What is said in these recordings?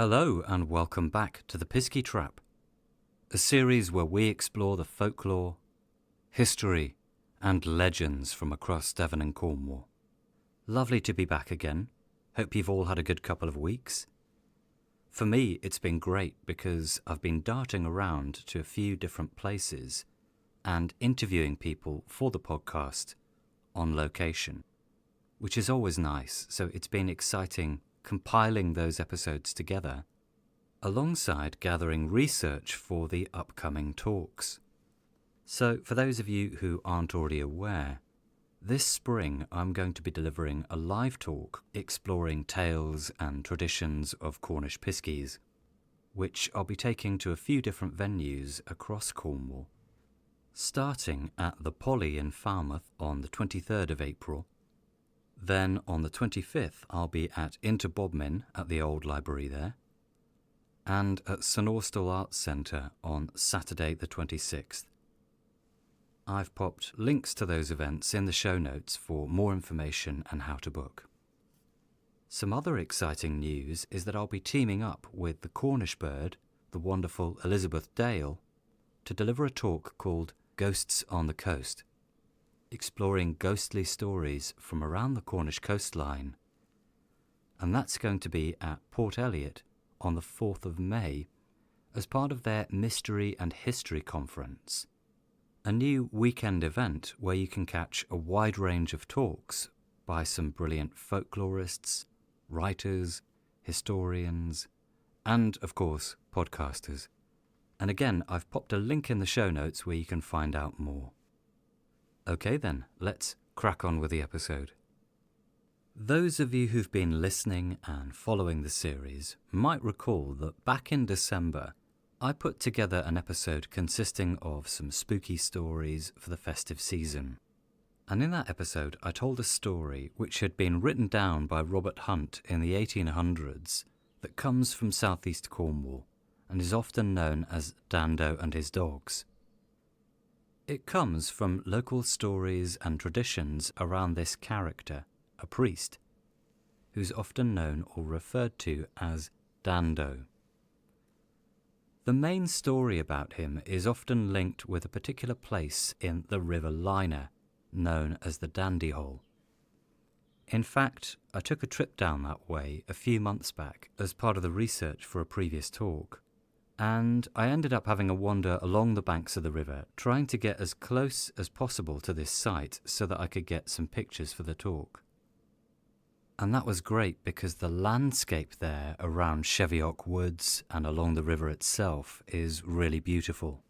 Hello and welcome back to the Piskie Trap, a series where we explore the folklore, history and legends from across Devon and Cornwall. Lovely to be back again. Hope you've all had a good couple of weeks. For me, it's been great because I've been darting around to a few different places and interviewing people for the podcast on location, which is always nice, so it's been exciting compiling those episodes together, alongside gathering research for the upcoming talks. So, for those of you who aren't already aware, this spring I'm going to be delivering a live talk exploring tales and traditions of Cornish Piskies, which I'll be taking to a few different venues across Cornwall, starting at the Polly in Falmouth on the 23rd of April. Then on the 25th, I'll be at Interbobmin at the old library there, and at St Austell Arts Centre on Saturday the 26th. I've popped links to those events in the show notes for more information and how to book. Some other exciting news is that I'll be teaming up with the Cornish bird, the wonderful Elizabeth Dale, to deliver a talk called Ghosts on the Coast, exploring ghostly stories from around the Cornish coastline. And that's going to be at Port Eliot on the 4th of May as part of their Mystery and History Conference, a new weekend event where you can catch a wide range of talks by some brilliant folklorists, writers, historians, and, of course, podcasters. And again, I've popped a link in the show notes where you can find out more. Okay then, let's crack on with the episode. Those of you who've been listening and following the series might recall that back in December, I put together an episode consisting of some spooky stories for the festive season. And in that episode, I told a story which had been written down by Robert Hunt in the 1800s that comes from South East Cornwall and is often known as Dando and His Dogs. It comes from local stories and traditions around this character, a priest, who's often known or referred to as Dando. The main story about him is often linked with a particular place in the River Liner, known as the Dandy Hole. In fact, I took a trip down that way a few months back as part of the research for a previous talk, and I ended up having a wander along the banks of the river, trying to get as close as possible to this site so that I could get some pictures for the talk. And that was great because the landscape there around Cheviot Woods and along the river itself is really beautiful.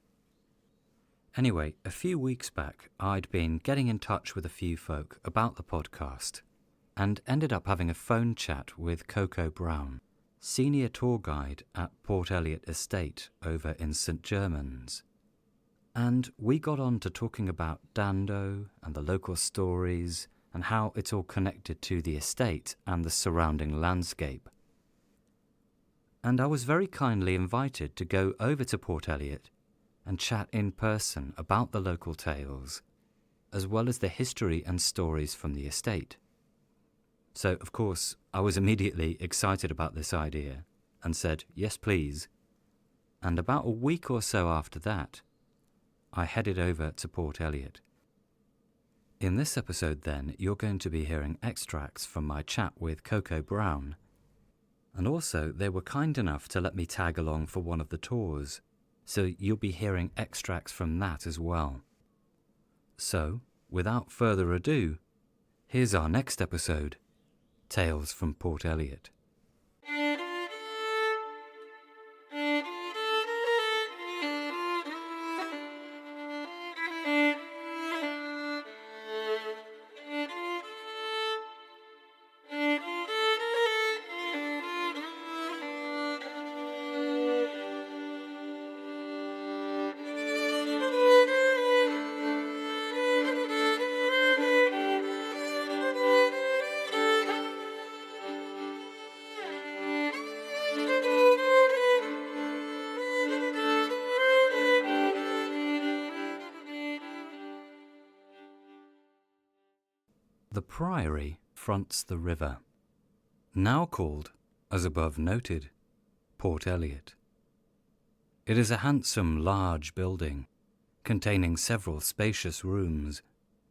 Anyway, a few weeks back, I'd been getting in touch with a few folk about the podcast and ended up having a phone chat with Coco Brown, senior tour guide at Port Eliot Estate over in St Germans. And we got on to talking about Dando and the local stories and how it's all connected to the estate and the surrounding landscape. And I was very kindly invited to go over to Port Eliot and chat in person about the local tales, as well as the history and stories from the estate. So, of course, I was immediately excited about this idea and said, yes, please. And about a week or so after that, I headed over to Port Eliot. In this episode, then, you're going to be hearing extracts from my chat with Coco Brown. And also, they were kind enough to let me tag along for one of the tours, so you'll be hearing extracts from that as well. So, without further ado, here's our next episode, Tales from Port Eliot. The priory fronts the river, now called, as above noted, Port Eliot. It is a handsome, large building containing several spacious rooms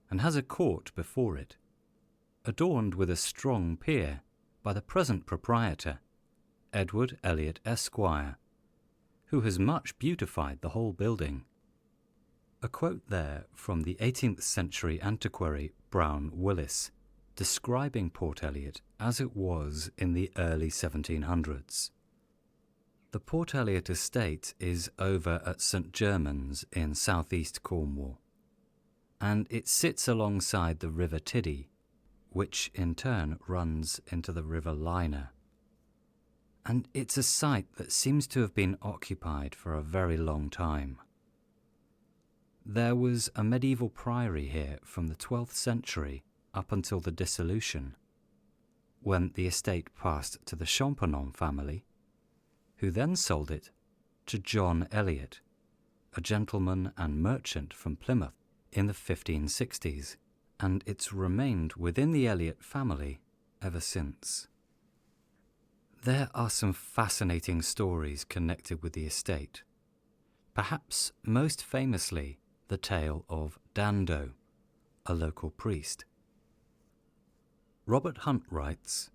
and has a court before it, adorned with a strong pier by the present proprietor, Edward Eliot, Esquire, who has much beautified the whole building. A quote there from the 18th century antiquary Brown Willis, describing Port Eliot as it was in the early 1700s. The Port Eliot estate is over at St Germans in South East Cornwall, and it sits alongside the River Tiddy, which in turn runs into the River Liner. And it's a site that seems to have been occupied for a very long time. There was a medieval priory here from the 12th century up until the dissolution, when the estate passed to the Champollion family, who then sold it to John Eliot, a gentleman and merchant from Plymouth in the 1560s, and it's remained within the Eliot family ever since. There are some fascinating stories connected with the estate, perhaps most famously the tale of Dando, a local priest. Robert Hunt writes,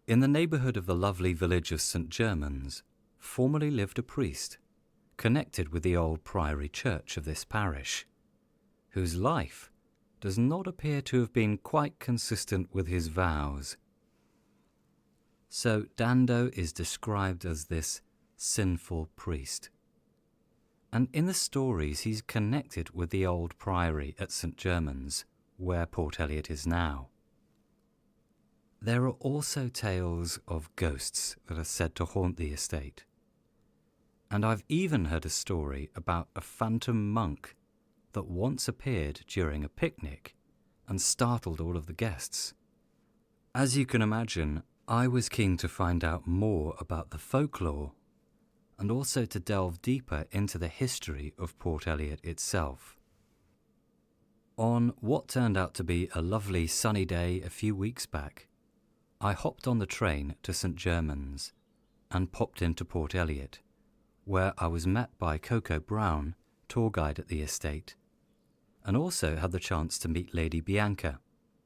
"In the neighbourhood of the lovely village of St Germans formerly lived a priest connected with the old priory church of this parish, whose life does not appear to have been quite consistent with his vows. So Dando is described as this sinful priest. And in the stories he's connected with the old priory at St Germans, where Port Eliot is now. There are also tales of ghosts that are said to haunt the estate. And I've even heard a story about a phantom monk that once appeared during a picnic and startled all of the guests. As you can imagine, I was keen to find out more about the folklore and also to delve deeper into the history of Port Eliot itself. On what turned out to be a lovely sunny day a few weeks back, I hopped on the train to St Germans and popped into Port Eliot, where I was met by Coco Brown, tour guide at the estate, and also had the chance to meet Lady Bianca.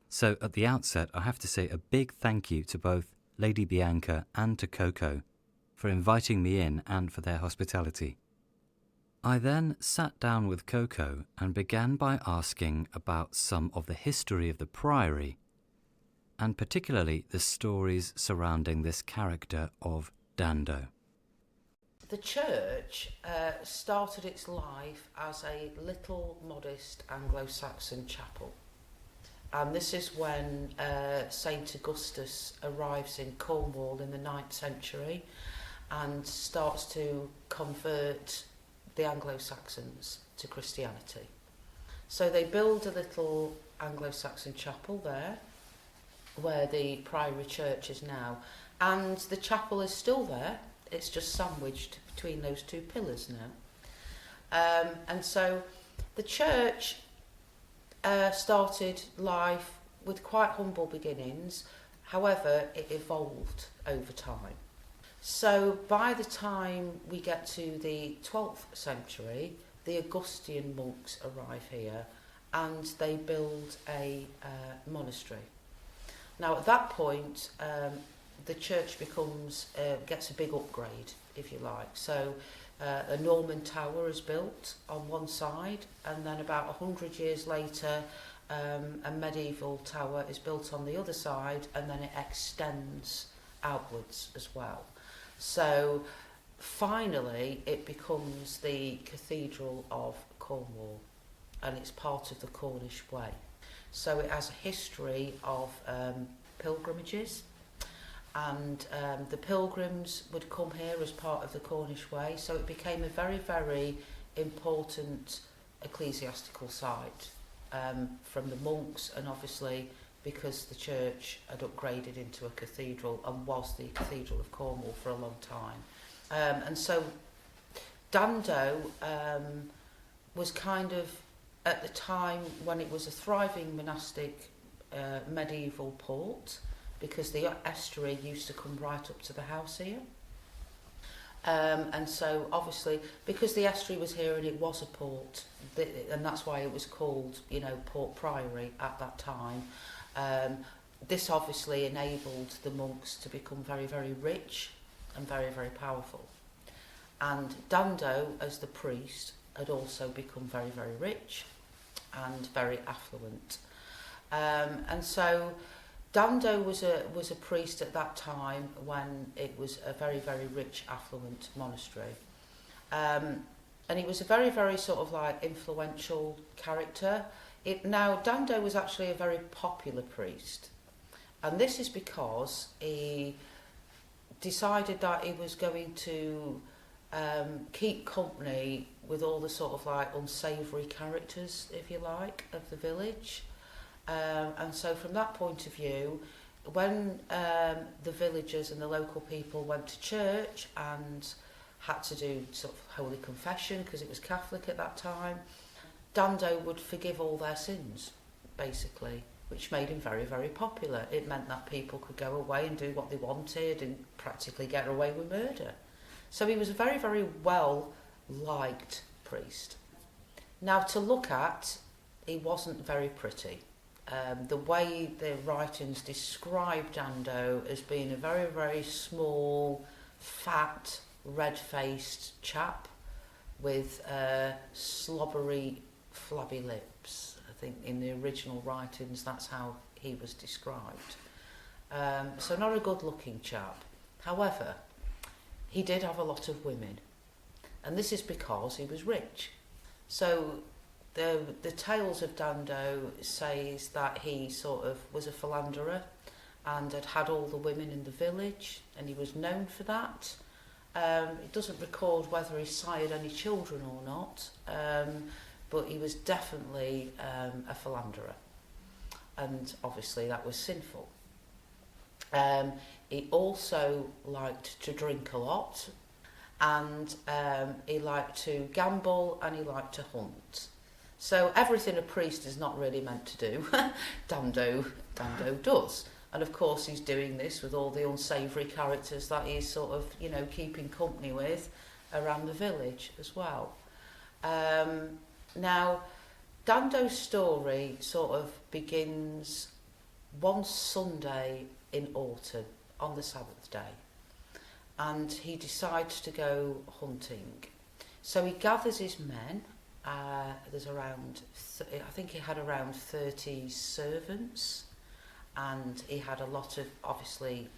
So at the outset, I have to say a big thank you to both Lady Bianca and to Coco for inviting me in and for their hospitality. I then sat down with Coco and began by asking about some of the history of the priory, and particularly the stories surrounding this character of Dando. The church started its life as a little modest Anglo-Saxon chapel. And this is when St Augustus arrives in Cornwall in the 9th century and starts to convert the Anglo-Saxons to Christianity. So they build a little Anglo-Saxon chapel there, where the priory church is now, and the chapel is still there. It's just sandwiched between those two pillars now. And so the church started life with quite humble beginnings. However, it evolved over time. So by the time we get to the 12th century, the Augustine monks arrive here and they build a monastery. Now at that point, the church gets a big upgrade, if you like. So a Norman tower is built on one side, and then about 100 years later, a medieval tower is built on the other side, and then it extends outwards as well. So finally, it becomes the Cathedral of Cornwall, and it's part of the Cornish Way. So it has a history of pilgrimages, and the pilgrims would come here as part of the Cornish Way, so it became a very, very important ecclesiastical site from the monks, and obviously because the church had upgraded into a cathedral and was the Cathedral of Cornwall for a long time. And so Dando was kind of, at the time when it was a thriving monastic medieval port, because the estuary used to come right up to the house here. And so obviously, because the estuary was here and it was a port, and that's why it was called, you know, Port Priory at that time, this obviously enabled the monks to become very, very rich and very, very powerful. And Dando, as the priest, had also become very, very rich and very affluent. And so Dando was a priest at that time when it was a very, very rich, affluent monastery. And he was a very, very sort of like influential character. Now, Dando was actually a very popular priest. And this is because he decided that he was going to keep company with all the sort of like unsavoury characters, if you like, of the village. And so from that point of view, when the villagers and the local people went to church and had to do sort of holy confession, because it was Catholic at that time, Dando would forgive all their sins, basically, which made him very, very popular. It meant that people could go away and do what they wanted and practically get away with murder. So he was a very, very well-liked priest. Now, to look at, he wasn't very pretty. The way the writings describe Dando as being a very, very small, fat, red-faced chap with slobbery, flabby lips. I think in the original writings that's how he was described. So not a good-looking chap. However, he did have a lot of women, and this is because he was rich. So the tales of Dando says that he sort of was a philanderer and had all the women in the village, and he was known for that. It doesn't record whether he sired any children or not, but he was definitely a philanderer, and obviously that was sinful. He also liked to drink a lot, and he liked to gamble, and he liked to hunt. So everything a priest is not really meant to do, Dando does. And of course he's doing this with all the unsavoury characters that he's sort of, you know, keeping company with around the village as well. Now, Dando's story sort of begins one Sunday in autumn, on the Sabbath day, and he decides to go hunting. So he gathers his men. There's around, I think he had around 30 servants, and he had a lot of, obviously,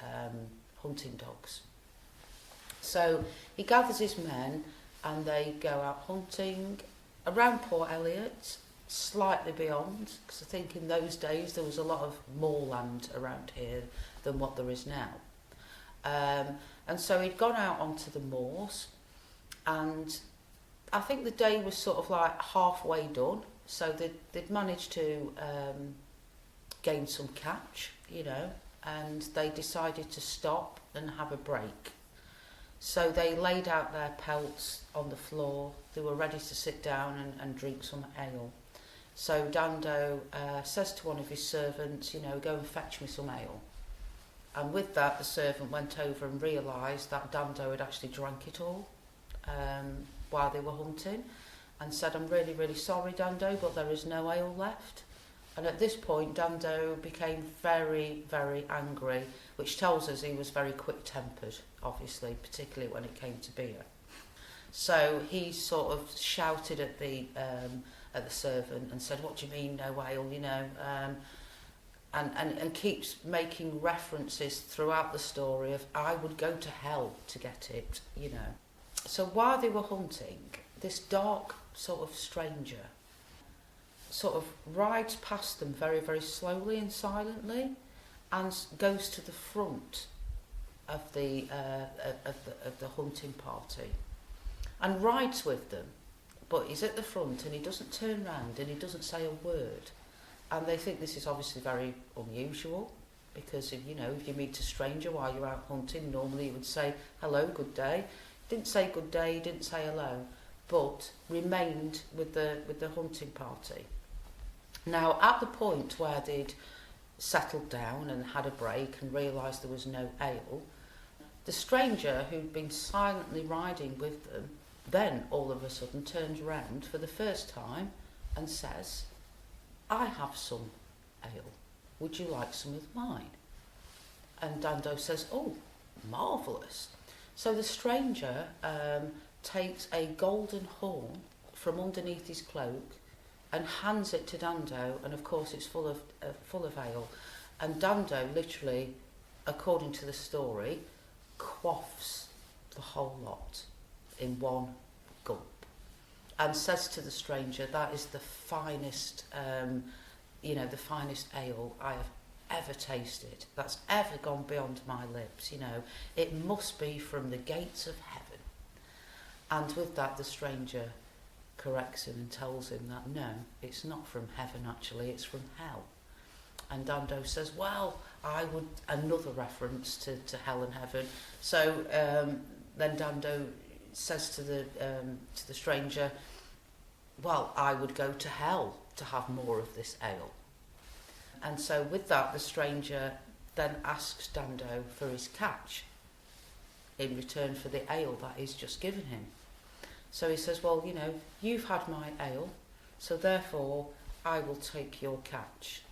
hunting dogs. So he gathers his men, and they go out hunting around Port Eliot, slightly beyond, because I think in those days there was a lot of moorland around here than what there is now. And so he'd gone out onto the moors, and I think the day was sort of like halfway done, so they'd managed to gain some catch, you know, and they decided to stop and have a break. So they laid out their pelts on the floor. They were ready to sit down and drink some ale. So Dando says to one of his servants, you know, go and fetch me some ale. And with that, the servant went over and realised that Dando had actually drank it all while they were hunting, and said, I'm really, really sorry, Dando, but there is no ale left. And at this point, Dando became very, very angry, which tells us he was very quick-tempered, obviously, particularly when it came to beer. So he sort of shouted at the servant and said, what do you mean, no ale, you know? And keeps making references throughout the story of, I would go to hell to get it, you know. So while they were hunting, this dark sort of stranger sort of rides past them very, very slowly and silently, and goes to the front of the hunting party and rides with them, but he's at the front and he doesn't turn round and he doesn't say a word. And they think this is obviously very unusual, because if you meet a stranger while you're out hunting, normally you would say hello, good day. Didn't say good day, didn't say hello, but remained with the hunting party. Now, at the point where they'd settled down and had a break and realised there was no ale, The stranger who'd been silently riding with them then all of a sudden turns round for the first time and says, "I have some ale. Would you like some of mine?" And Dando says, "Oh, marvellous." So the stranger takes a golden horn from underneath his cloak and hands it to Dando, and of course it's full of ale. And Dando literally, according to the story, quaffs the whole lot in one gulp and says to the stranger, "That is the finest, the finest ale I have ever tasted. That's ever gone beyond my lips. It must be from the gates of heaven." And with that, the stranger corrects him and tells him that no, it's not from heaven actually, it's from hell. And Dando says, "Well, I would," another reference to hell and heaven. So then Dando says to the stranger, "Well, I would go to hell to have more of this ale." And so with that, the stranger then asks Dando for his catch in return for the ale that he's just given him. So he says, "Well, you've had my ale, so therefore I will take your catch."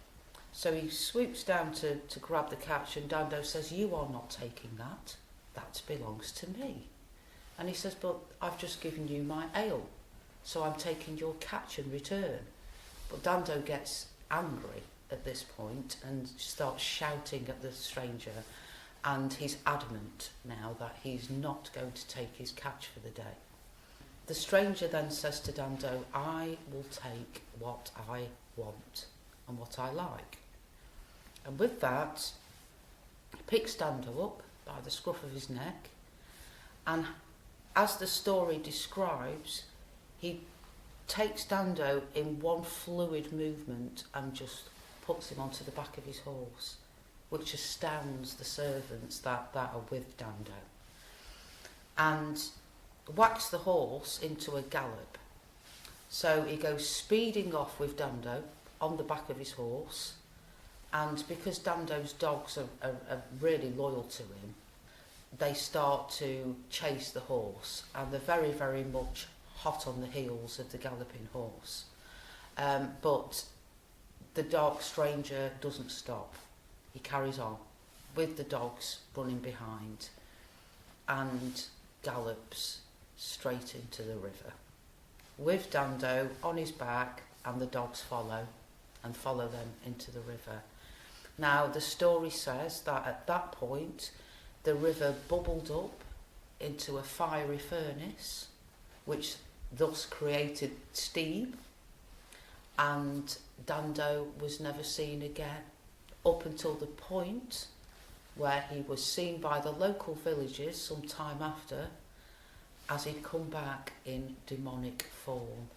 So he swoops down to grab the catch, and Dando says, "You are not taking that. That belongs to me." And he says, "But I've just given you my ale, so I'm taking your catch in return." But Dando gets angry at this point and starts shouting at the stranger, and he's adamant now that he's not going to take his catch for the day. The stranger then says to Dando, "I will take what I want and what I like." And with that, he picks Dando up by the scruff of his neck, and as the story describes, he takes Dando in one fluid movement and just puts him onto the back of his horse, which astounds the servants that are with Dando, and whacks the horse into a gallop. So he goes speeding off with Dando on the back of his horse, and because Dando's dogs are really loyal to him, they start to chase the horse, and they're very, very much hot on the heels of the galloping horse. But the dark stranger doesn't stop. He carries on with the dogs running behind and gallops straight into the river, with Dando on his back, and the dogs follow them into the river. Now, the story says that at that point, the river bubbled up into a fiery furnace, which thus created steam, and Dando was never seen again, up until the point where he was seen by the local villagers some time after, as he'd come back in demonic form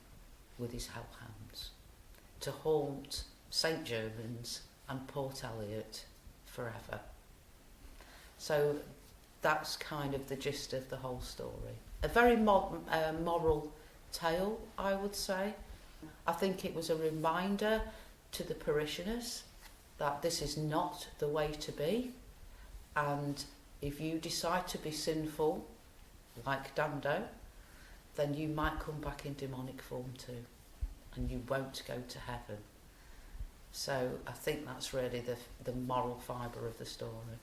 with his hellhounds to haunt St. Germans and Port Eliot forever. So that's kind of the gist of the whole story. A very moral tale, I would say. I think it was a reminder to the parishioners that this is not the way to be, and if you decide to be sinful, like Dando, then you might come back in demonic form too, and you won't go to heaven. So I think that's really the moral fibre of the story.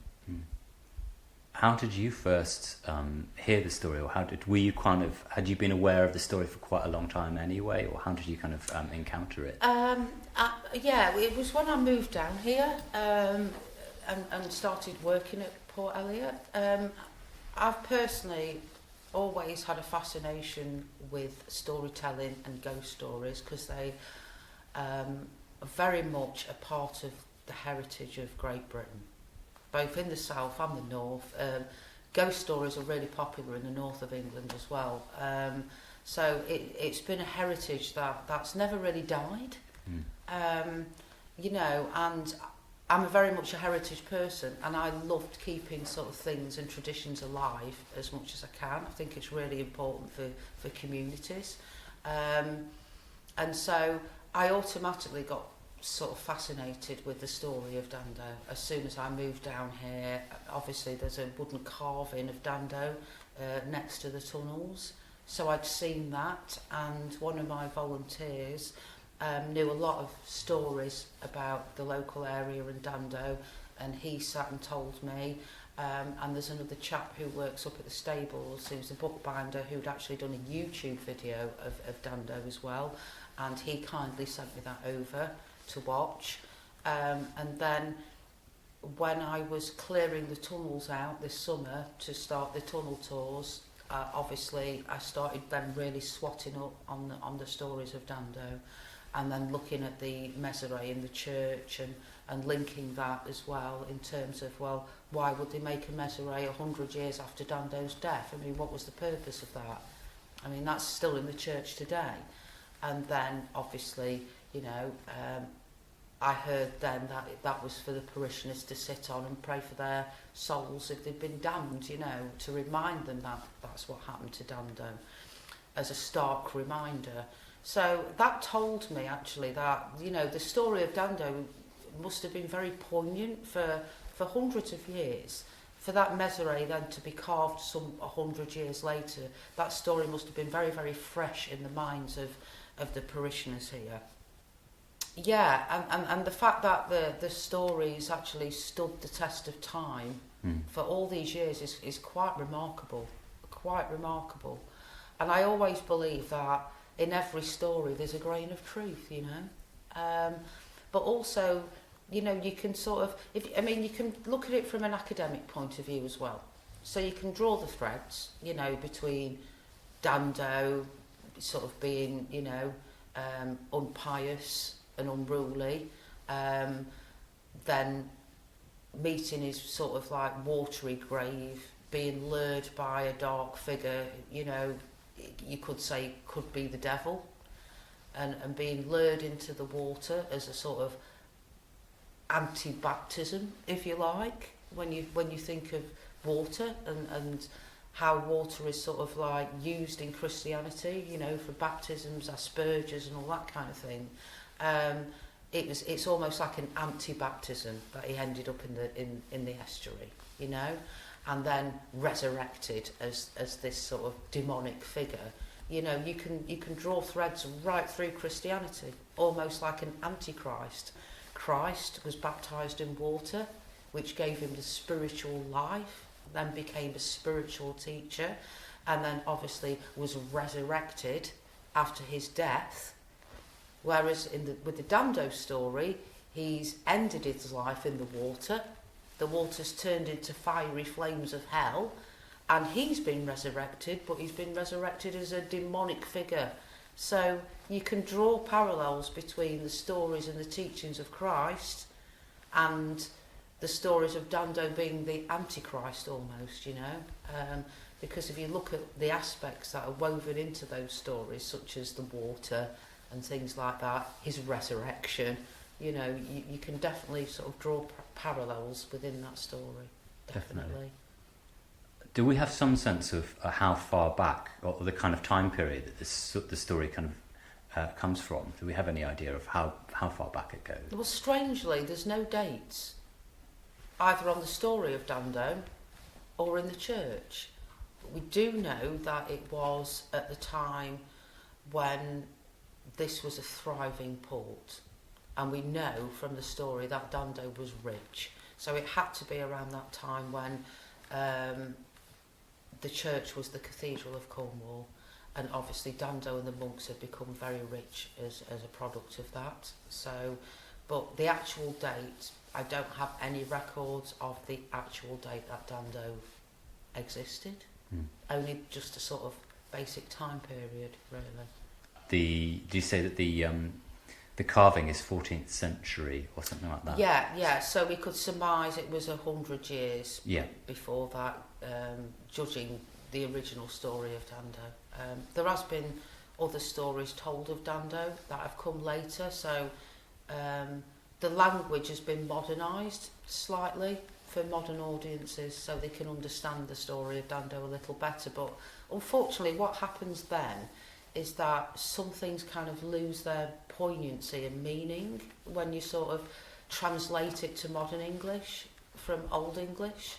How did you first hear the story, or had you been aware of the story for quite a long time anyway, or how did you kind of encounter it? Yeah, it was when I moved down here and started working at Port Eliot. I've personally always had a fascination with storytelling and ghost stories, because they are very much a part of the heritage of Great Britain, both in the south and the north. Ghost stories are really popular in the north of England as well. So it's been a heritage that's never really died. And I'm very much a heritage person, and I loved keeping sort of things and traditions alive as much as I can. I think it's really important for communities. And so I automatically got sort of fascinated with the story of Dando. As soon as I moved down here, obviously there's a wooden carving of Dando next to the tunnels. So I'd seen that, and one of my volunteers knew a lot of stories about the local area and Dando, and he sat and told me. And there's another chap who works up at the stables who's a bookbinder who'd actually done a YouTube video of Dando as well, and he kindly sent me that over to watch. And then when I was clearing the tunnels out this summer to start the tunnel tours, obviously I started then really swatting up on the stories of Dando, and then looking at the meseré in the church and linking that as well in terms of, well, why would they make a meseré 100 years after Dando's death? I mean, what was the purpose of that? I mean, that's still in the church today. And then, obviously, you know, I heard then that that was for the parishioners to sit on and pray for their souls if they'd been damned, you know, to remind them that that's what happened to Dando, as a stark reminder. So that told me, actually, that, you know, the story of Dando must have been very poignant for hundreds of years. For that meseré then to be carved some 100 years later, that story must have been very, very fresh in the minds of the parishioners here. Yeah, and the fact that the stories actually stood the test of time for all these years is quite remarkable, quite remarkable. And I always believe that in every story there's a grain of truth, you know. But also, you know, you can sort of, you can look at it from an academic point of view as well. So you can draw the threads, you know, between Dando sort of being, you know, unpious and unruly, then meeting his sort of like watery grave, being lured by a dark figure, you know, you could say could be the devil, and being lured into the water as a sort of anti-baptism, if you like, when you think of water and how water is sort of like used in Christianity, you know, for baptisms, asperges and all that kind of thing. It's almost like an anti-baptism that he ended up in the estuary, you know, and then resurrected as this sort of demonic figure. You know, you can draw threads right through Christianity, almost like an antichrist. Christ was baptised in water, which gave him the spiritual life, then became a spiritual teacher, and then obviously was resurrected after his death. Whereas with the Dando story, he's ended his life in the water. The water's turned into fiery flames of hell, and he's been resurrected, but he's been resurrected as a demonic figure. So you can draw parallels between the stories and the teachings of Christ and the stories of Dando being the Antichrist almost, you know. Because if you look at the aspects that are woven into those stories, such as the water and things like that, his resurrection, you know, you can definitely sort of draw parallels within that story. Definitely. Do we have some sense of how far back, or the kind of time period that the story kind of comes from? Do we have any idea of how far back it goes? Well, strangely, there's no dates, either on the story of Dando or in the church. But we do know that it was at the time when this was a thriving port. And we know from the story that Dando was rich. So it had to be around that time when the church was the Cathedral of Cornwall, and obviously Dando and the monks had become very rich as a product of that. So, but the actual date, I don't have any records of the actual date that Dando existed. Only just a sort of basic time period, really. Do you say that the carving is 14th century or something like that? Yeah. So we could surmise it was 100 years before that, judging the original story of Dando. There has been other stories told of Dando that have come later, so the language has been modernised slightly for modern audiences so they can understand the story of Dando a little better. But unfortunately what happens then is that some things kind of lose their poignancy and meaning when you sort of translate it to modern English from Old English.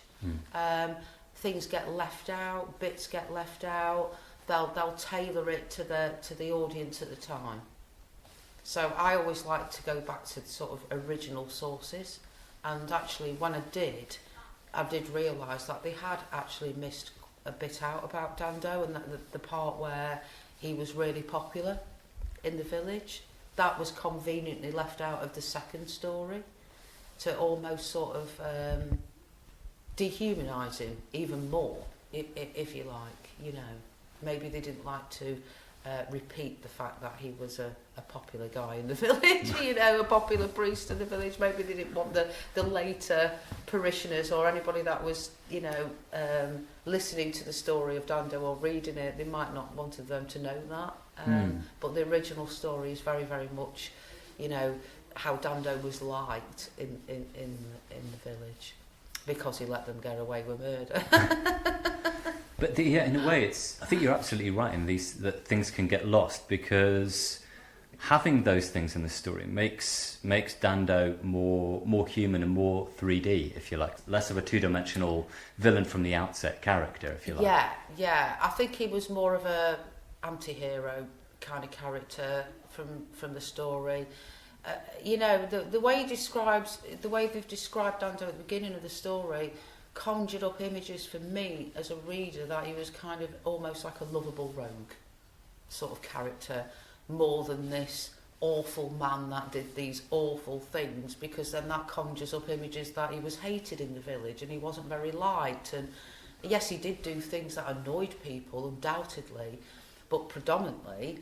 Things get left out, bits get left out. They'll tailor it to the audience at the time. So I always like to go back to the sort of original sources, and actually when I did realise that they had actually missed a bit out about Dando, and that the part where he was really popular in the village, that was conveniently left out of the second story to almost sort of dehumanise him even more, if you like, you know. Maybe they didn't like to repeat the fact that he was a popular guy in the village, you know, a popular priest in the village. Maybe they didn't want the later parishioners or anybody that was, you know, listening to the story of Dando or reading it, they might not wanted them to know that. But the original story is very, very much, you know, how Dando was liked in the village, because he let them get away with murder. But in a way, I think you're absolutely right in that things can get lost, because having those things in the story makes Dando more human and more 3D, if you like, less of a two-dimensional villain from the outset character, if you like. Yeah. I think he was more of a anti-hero kind of character from the story. You know, the way they've described Dando at the beginning of the story conjured up images for me as a reader that he was kind of almost like a lovable rogue sort of character, more than this awful man that did these awful things, because then that conjures up images that he was hated in the village and he wasn't very liked. And yes, he did do things that annoyed people, undoubtedly, but predominantly,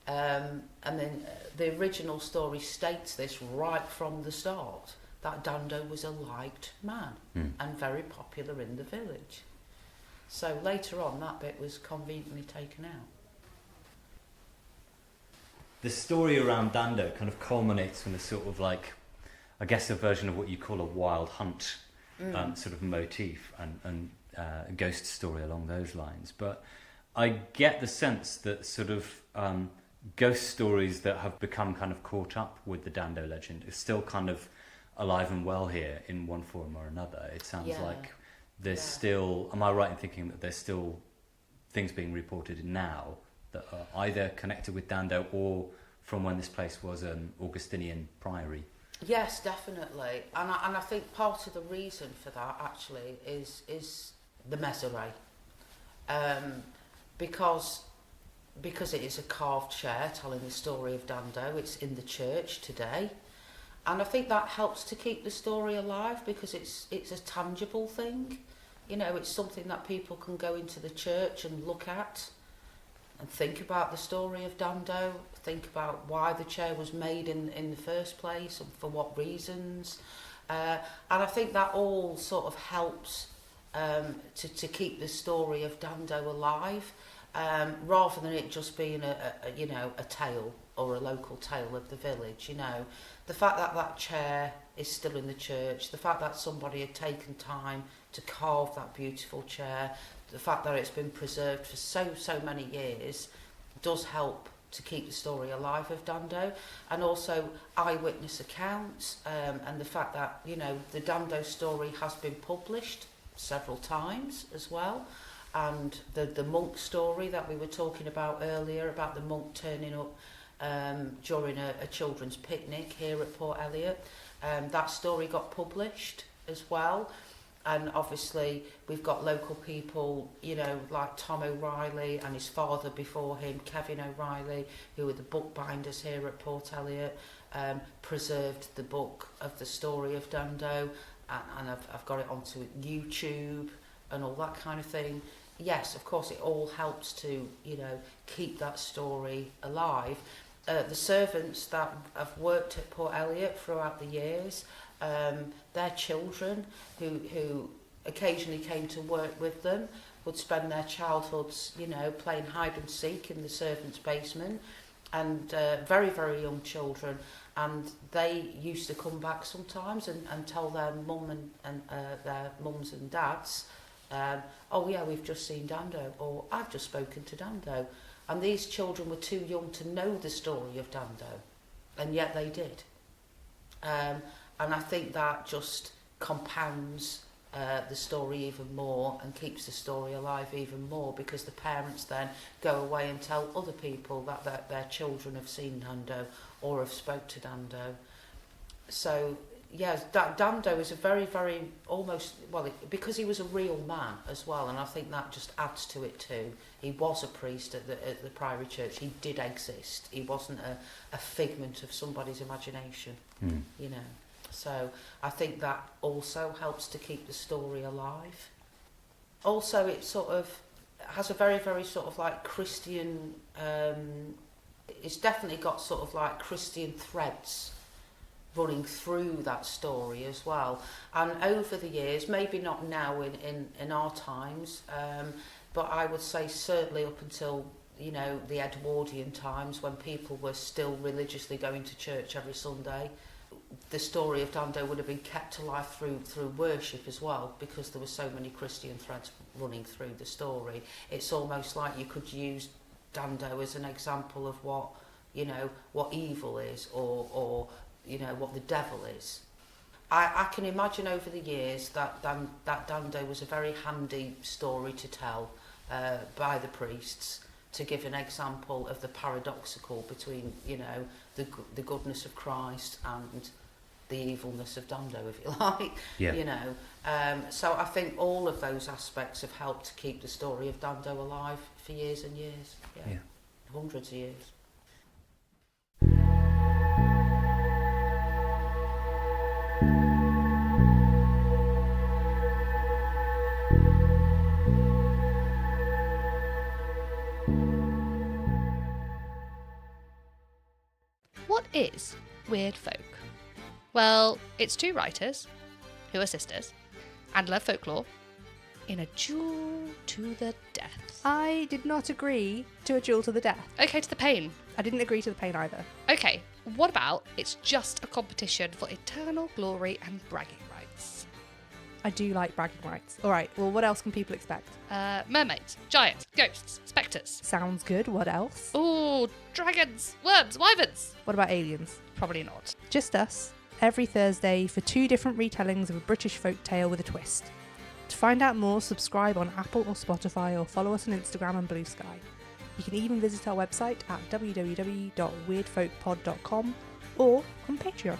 and then the original story states this right from the start, that Dando was a liked man and very popular in the village. So later on, that bit was conveniently taken out. The story around Dando kind of culminates in a sort of like, I guess, a version of what you call a wild hunt sort of motif and a ghost story along those lines. But I get the sense that sort of ghost stories that have become kind of caught up with the Dando legend is still kind of alive and well here in one form or another. It sounds like there's still, am I right in thinking that there's still things being reported now that are either connected with Dando or from when this place was an Augustinian priory? Yes, definitely. And I think part of the reason for that actually is the Mezeray. Because it is a carved chair telling the story of Dando. It's in the church today. And I think that helps to keep the story alive, because it's a tangible thing. You know, it's something that people can go into the church and look at and think about the story of Dando, think about why the chair was made in the first place and for what reasons. And I think that all sort of helps to keep the story of Dando alive, rather than it just being a tale or a local tale of the village. You know, the fact that that chair is still in the church, the fact that somebody had taken time to carve that beautiful chair, the fact that it's been preserved for so many years does help to keep the story alive of Dando. And also eyewitness accounts, and the fact that, you know, the Dando story has been published several times as well. And the monk story that we were talking about earlier, about the monk turning up during a children's picnic here at Port Eliot, that story got published as well. And obviously we've got local people, you know, like Tom O'Reilly and his father before him, Kevin O'Reilly, who were the bookbinders here at Port Eliot, preserved the book of the story of Dando, and I've got it onto YouTube and all that kind of thing. Yes, of course, it all helps to, you know, keep that story alive. The servants that have worked at Port Eliot throughout the years, their children who occasionally came to work with them would spend their childhoods, you know, playing hide and seek in the servants' basement, and very, very young children. And they used to come back sometimes and tell their mum and their mums and dads, oh yeah, we've just seen Dando, or I've just spoken to Dando. And these children were too young to know the story of Dando, and yet they did. And I think that just compounds the story even more and keeps the story alive even more, because the parents then go away and tell other people that their children have seen Dando or have spoke to Dando. So yes, Dando is a very, very almost, well, because he was a real man as well, and I think that just adds to it too. He was a priest at the Priory Church. He did exist. He wasn't a figment of somebody's imagination, you know. So I think that also helps to keep the story alive. Also, it sort of has a very, very sort of like Christian, it's definitely got sort of like Christian threads running through that story as well. And over the years, maybe not now in our times, but I would say certainly up until, you know, the Edwardian times, when people were still religiously going to church every Sunday, the story of Dando would have been kept alive through worship as well, because there were so many Christian threads running through the story. It's almost like you could use Dando as an example of what, you know, what evil is, or you know, what the devil is. I can imagine over the years that Dando was a very handy story to tell by the priests, to give an example of the paradoxical between, you know, the goodness of Christ and the evilness of Dando, if you like. Yeah. You know. So I think all of those aspects have helped to keep the story of Dando alive for years and years. Yeah. Hundreds of years. What is Weird Folk? Well, it's two writers who are sisters and love folklore in a duel to the death. I did not agree to a duel to the death. Okay, to the pain. I didn't agree to the pain either. Okay, what about it's just a competition for eternal glory and bragging rights? I do like bragging rights. All right, well, what else can people expect? Mermaids, giants, ghosts, spectres. Sounds good. What else? Ooh, dragons, worms, wyverns. What about aliens? Probably not. Just us, every Thursday for 2 different retellings of a British folk tale with a twist. To find out more, subscribe on Apple or Spotify, or follow us on Instagram and Blue Sky. You can even visit our website at www.weirdfolkpod.com or on Patreon.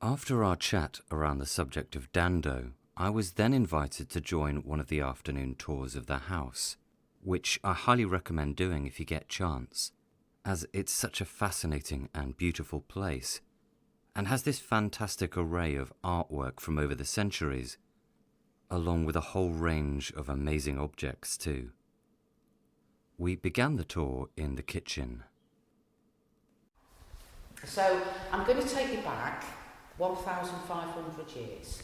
After our chat around the subject of Dando, I was then invited to join one of the afternoon tours of the house, which I highly recommend doing if you get chance, as it's such a fascinating and beautiful place, and has this fantastic array of artwork from over the centuries, along with a whole range of amazing objects too. We began the tour in the kitchen. So I'm going to take you back 1,500 years.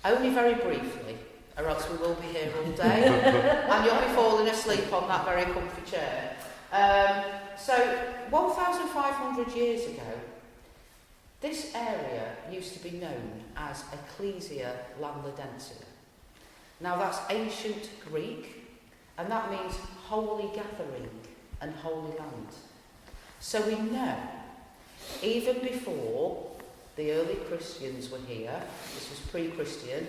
Only very briefly, or else we will be here all day and you'll be falling asleep on that very comfy chair. So 1,500 years ago, this area used to be known as Ecclesia Lanladensia. Now that's ancient Greek, and that means holy gathering and holy land. So we know, even before the early Christians were here, this was pre-Christian,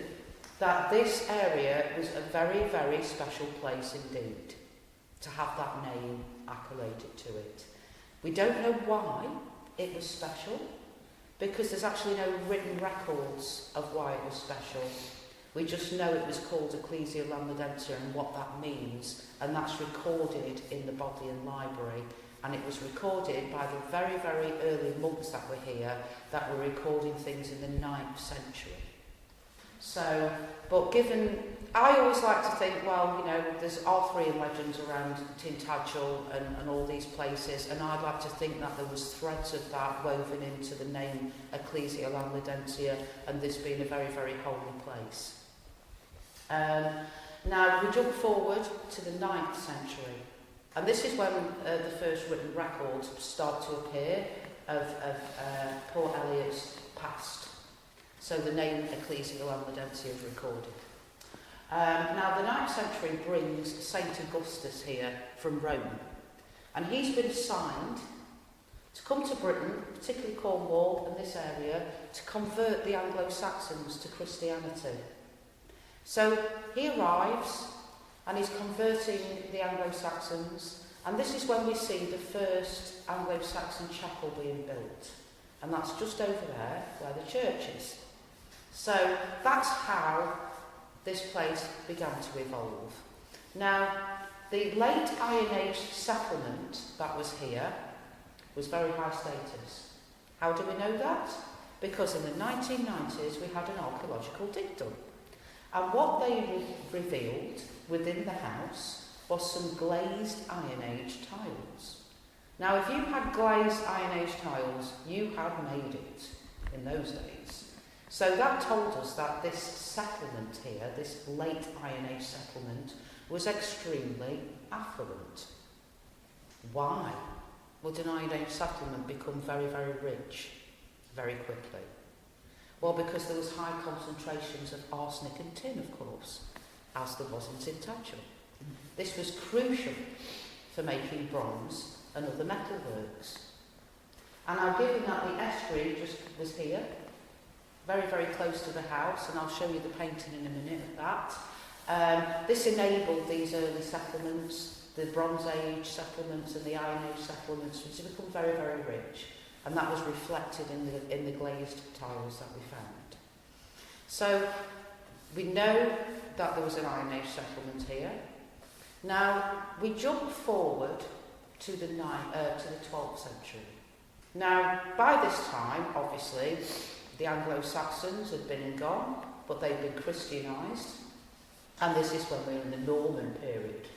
that this area was a very, very special place indeed, to have that name accoladed to it. We don't know why it was special, because there's actually no written records of why it was special. We just know it was called Ecclesia Lanladensia and what that means, and that's recorded in the Bodleian Library. And it was recorded by the very, very early monks that were here, that were recording things in the 9th century. So, but given, I always like to think, well, you know, there's Arthurian legends around Tintagel and all these places, and I'd like to think that there was threads of that woven into the name Ecclesia Lanladensia, and this being a very, very holy place. Now, we jump forward to the 9th century. And this is when the first written records start to appear of Port Eliot's past. So the name Ecclesia Languedensia is recorded. Now the 9th century brings St Augustus here from Rome, and he's been assigned to come to Britain, particularly Cornwall and this area, to convert the Anglo-Saxons to Christianity. So he arrives and he's converting the Anglo-Saxons, and this is when we see the first Anglo-Saxon chapel being built, and that's just over there where the church is. So that's how this place began to evolve. Now, the late Iron Age settlement that was here was very high status. How do we know that? Because in the 1990s we had an archaeological dig done. And what they revealed within the house was some glazed Iron Age tiles. Now, if you had glazed Iron Age tiles, you had made it in those days. So that told us that this settlement here, this late Iron Age settlement, was extremely affluent. Why would an Iron Age settlement become very, very rich very quickly? Well, because there was high concentrations of arsenic and tin, of course, as there was in Tintagel. This was crucial for making bronze and other metalworks. And I've given that the estuary just was here, very, very close to the house, and I'll show you the painting in a minute of that. This enabled these early settlements, the Bronze Age settlements and the Iron Age settlements, to become very, very rich. And that was reflected in the glazed tiles that we found. So we know that there was an Iron Age settlement here. Now we jump forward to the 12th century. Now by this time, obviously, the Anglo-Saxons had been and gone, but they'd been Christianised, and this is when we're in the Norman period.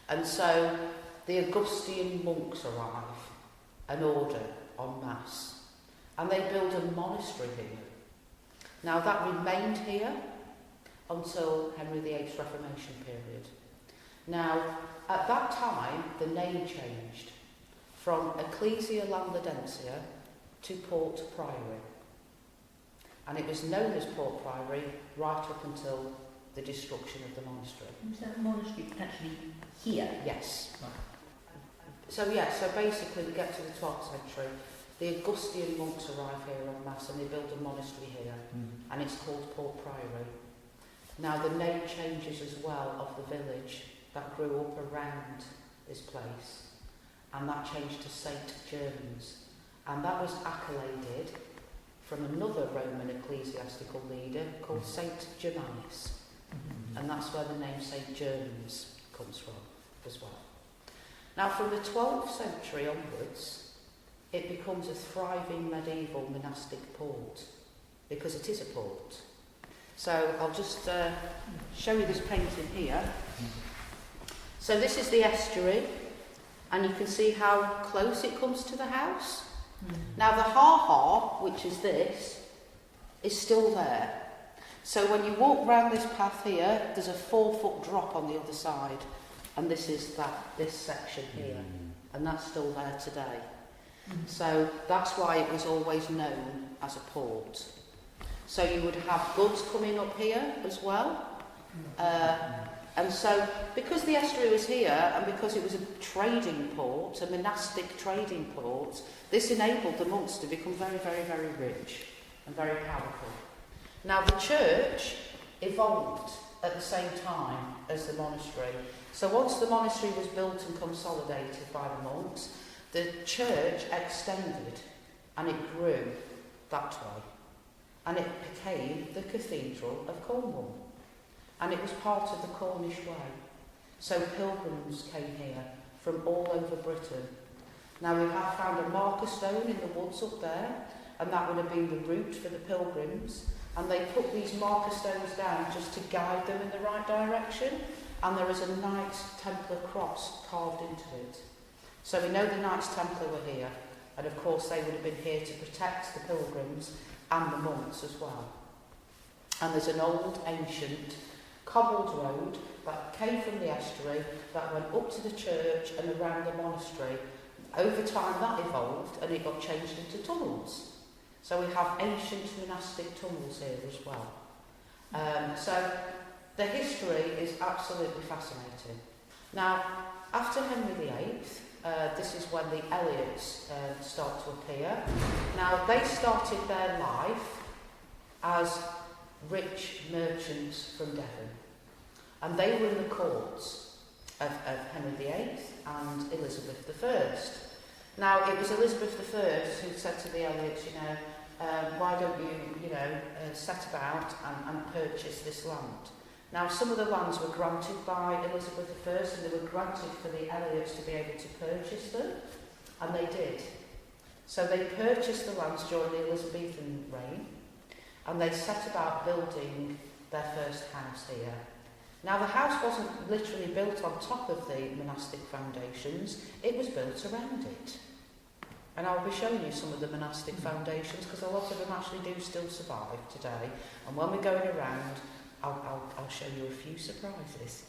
And so the Augustine monks arrive, an order en masse, and they build a monastery here. Now that remained here until Henry VIII's Reformation period. Now at that time the name changed from Ecclesia Languedensia to Port Priory, and it was known as Port Priory right up until the destruction of the monastery. Was that monastery actually here? Yes. So basically we get to the 12th century, the Augustine monks arrive here en masse and they build a monastery here, and it's called Port Priory. Now the name changes as well of the village that grew up around this place, and that changed to St Germans, and that was accoladed from another Roman ecclesiastical leader called St Germanus, and that's where the name St Germans comes from as well. Now from the 12th century onwards, it becomes a thriving medieval monastic port, because it is a port. So I'll just show you this painting here. So this is the estuary, and you can see how close it comes to the house. Now the ha-ha, which is this, is still there. So when you walk round this path here, there's a 4-foot drop on the other side, and this is this section here, and that's still there today. So that's why it was always known as a port. So you would have goods coming up here as well. And so because the estuary was here, and because it was a trading port, a monastic trading port, this enabled the monks to become very, very, very rich and very powerful. Now the church evolved at the same time as the monastery. So once the monastery was built and consolidated by the monks, the church extended and it grew that way. And it became the Cathedral of Cornwall. And it was part of the Cornish way. So pilgrims came here from all over Britain. Now we have found a marker stone in the woods up there, and that would have been the route for the pilgrims. And they put these marker stones down just to guide them in the right direction. And there is a Knights Templar cross carved into it. So we know the Knights Templar were here, and of course they would have been here to protect the pilgrims and the monks as well. And there's an old ancient cobbled road that came from the estuary, that went up to the church and around the monastery. Over time that evolved and it got changed into tunnels. So we have ancient monastic tunnels here as well. So the history is absolutely fascinating. Now, after Henry VIII, this is when the Eliots start to appear. Now, they started their life as rich merchants from Devon. And they were in the courts of Henry VIII and Elizabeth I. Now, it was Elizabeth I who said to the Eliots, why don't you, set about and purchase this land? Now, some of the lands were granted by Elizabeth I, and they were granted for the Eliots to be able to purchase them, and they did. So they purchased the lands during the Elizabethan reign, and they set about building their first house here. Now, the house wasn't literally built on top of the monastic foundations, it was built around it. And I'll be showing you some of the monastic foundations, because a lot of them actually do still survive today. And when we're going around, I'll show you a few surprises.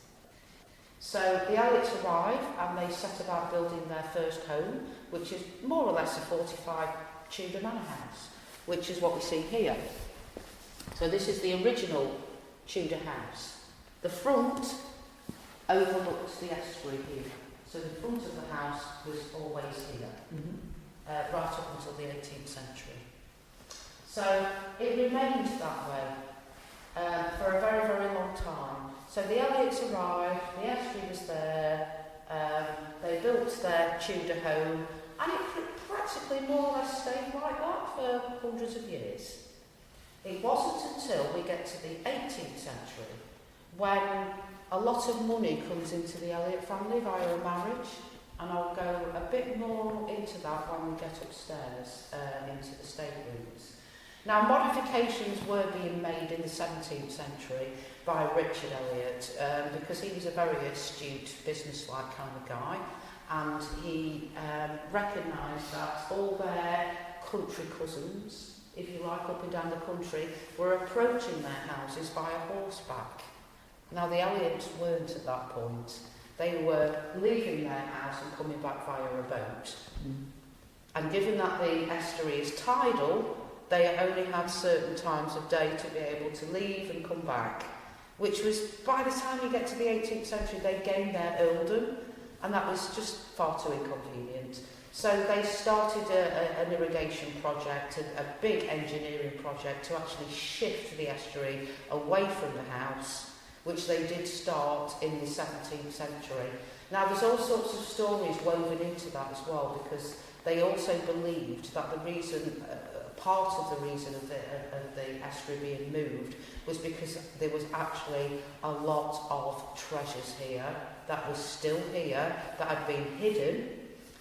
So the Eliots arrive and they set about building their first home, which is more or less a 45 Tudor manor house, which is what we see here. So this is the original Tudor house. The front overlooks the estuary here. So the front of the house was always here, right up until the 18th century. So it remained that way for a very, very long time. So the Eliots arrived, the estuary was there, they built their Tudor home, and it practically more or less stayed like that for hundreds of years. It wasn't until we get to the 18th century when a lot of money comes into the Eliot family via a marriage, and I'll go a bit more into that when we get upstairs into the staterooms. Now, modifications were being made in the 17th century by Richard Eliot because he was a very astute, business-like kind of guy, and he recognised that all their country cousins, if you like, up and down the country, were approaching their houses by a horseback. Now, the Eliots weren't at that point. They were leaving their house and coming back via a boat. And given that the estuary is tidal, they only had certain times of day to be able to leave and come back, which was, by the time you get to the 18th century, they gained their earldom, and that was just far too inconvenient. So they started an irrigation project, a big engineering project to actually shift the estuary away from the house, which they did start in the 17th century. Now, there's all sorts of stories woven into that as well, because they also believed that the reason, part of the reason of the estuary being moved was because there was actually a lot of treasures here that was still here, that had been hidden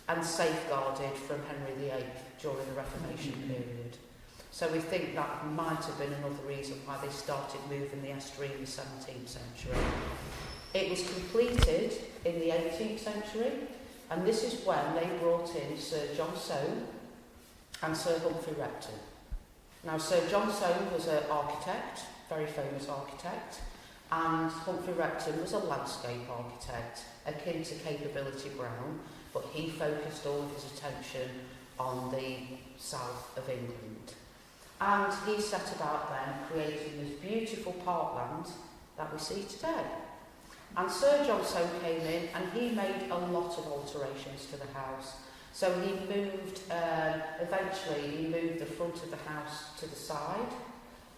and safeguarded from Henry VIII during the Reformation period. So we think that might have been another reason why they started moving the estuary in the 17th century. It was completed in the 18th century, and this is when they brought in Sir John Soane and Sir Humphrey Repton. Now, Sir John Soane was an architect, very famous architect, and Humphrey Repton was a landscape architect, akin to Capability Brown, but he focused all of his attention on the south of England. And he set about then creating this beautiful parkland that we see today. And Sir John Soane came in and he made a lot of alterations to the house. So he moved, eventually he moved the front of the house to the side,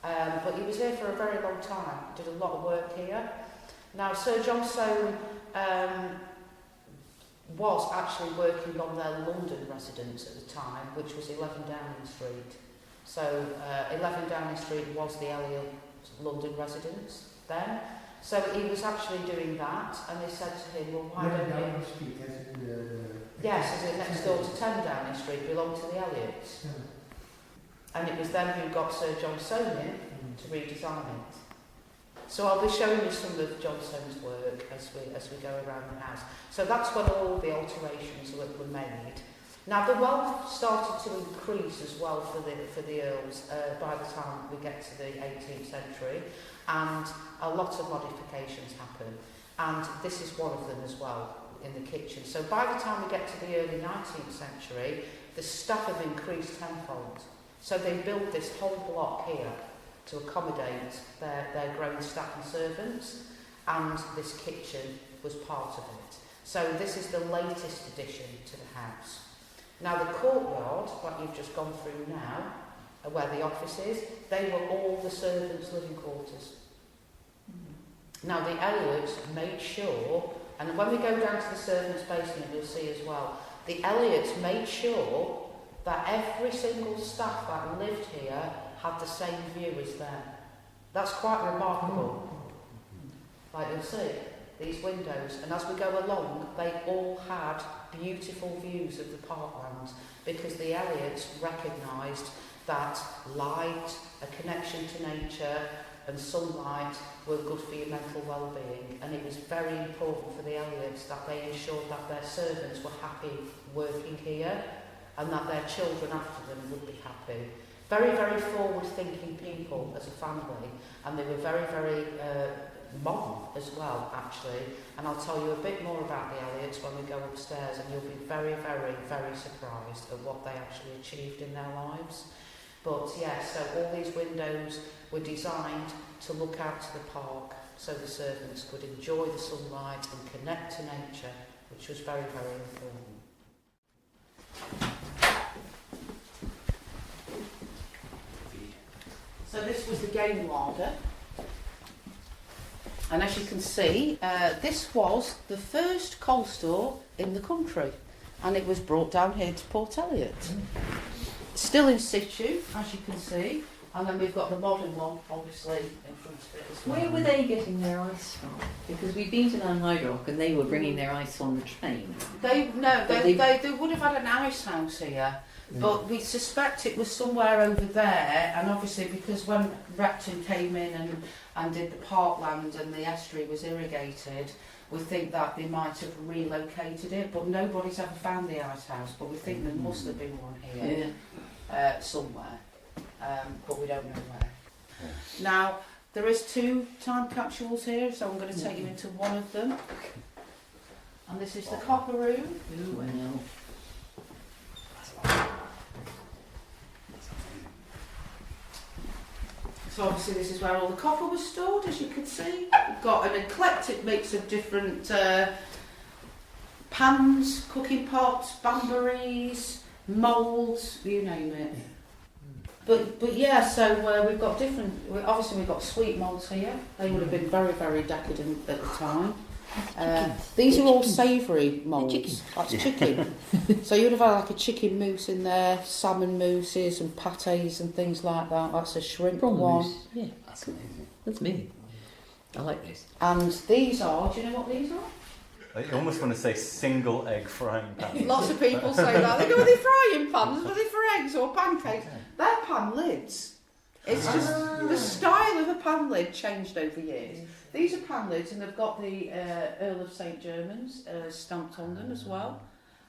but he was here for a very long time, did a lot of work here. Now, Sir John Soane was actually working on their London residence at the time, which was 11 Downing Street. So 11 Downing Street was the Eliot London residence then. So he was actually doing that, and they said to him, well, why don't you... Downing Street, as in Yes, as in next door to 10 Downing Street, belonged to the Eliots. Yeah. And it was them who got Sir John Soane in to redesign it. So I'll be showing you some of John Soane's work as we go around the house. So that's when all the alterations were made. Now the wealth started to increase as well for the earls by the time we get to the 18th century, and a lot of modifications happen, and this is one of them as well in the kitchen. So by the time we get to the early 19th century, the staff have increased tenfold. So they built this whole block here to accommodate their growing staff and servants, and this kitchen was part of it. So this is the latest addition to the house. Now the courtyard, like you've just gone through now, where the office is, they were all the servants' living quarters. Now the Elliots made sure, and when we go down to the servants' basement you'll see as well, the Elliots made sure that every single staff that lived here had the same view as them. That's quite remarkable. Like you'll see, these windows, and as we go along, they all had beautiful views of the parkland, because the Elliots recognised that light, a connection to nature and sunlight were good for your mental well-being, and it was very important for the Elliots that they ensured that their servants were happy working here and that their children after them would be happy. Very, very forward-thinking people as a family, and they were very, very modern as well, actually. And I'll tell you a bit more about the Elliots when we go upstairs, and you'll be very, very, very surprised at what they actually achieved in their lives. But yeah, so all these windows were designed to look out to the park so the servants could enjoy the sunlight and connect to nature, which was very, very important. So this was the game larder. And as you can see, this was the first coal store in the country, and it was brought down here to Port Eliot. Still in situ, as you can see, and then we've got the modern one, obviously, in front of it as well. Where were they getting their ice from? Because we've been to Lanhydrock and they were bringing their ice on the train. They would have had an ice house here, but we suspect it was somewhere over there, and obviously because when Repton came in and did the parkland and the estuary was irrigated, we think that they might have relocated it, but nobody's ever found the ice house, but we think there must have been one here somewhere, but we don't know where. Now, there is 2 time capsules here, so I'm going to take you into one of them. And this is the copper room. Ooh, no. So obviously this is where all the copper was stored, as you can see. We've got an eclectic mix of different pans, cooking pots, banburies, moulds, you name it. But yeah, so we've got different, obviously we've got sweet moulds here. They would have been very, very decadent at the time. These are all savoury moulds. That's chicken. So you would have had like a chicken mousse in there, salmon mousses and pâtés and things like that. That's a shrimp Prawn one. mousse. Yeah, that's amazing. That's me. I like this. And these are, do you know what these are? I almost want to say single egg frying pan. Lots of people say that. They go, are they frying pans? Are they for eggs or pancakes? They're pan lids. It's just the style of a pan lid changed over years. These are pan lids, and they've got the Earl of St Germans stamped on them as well.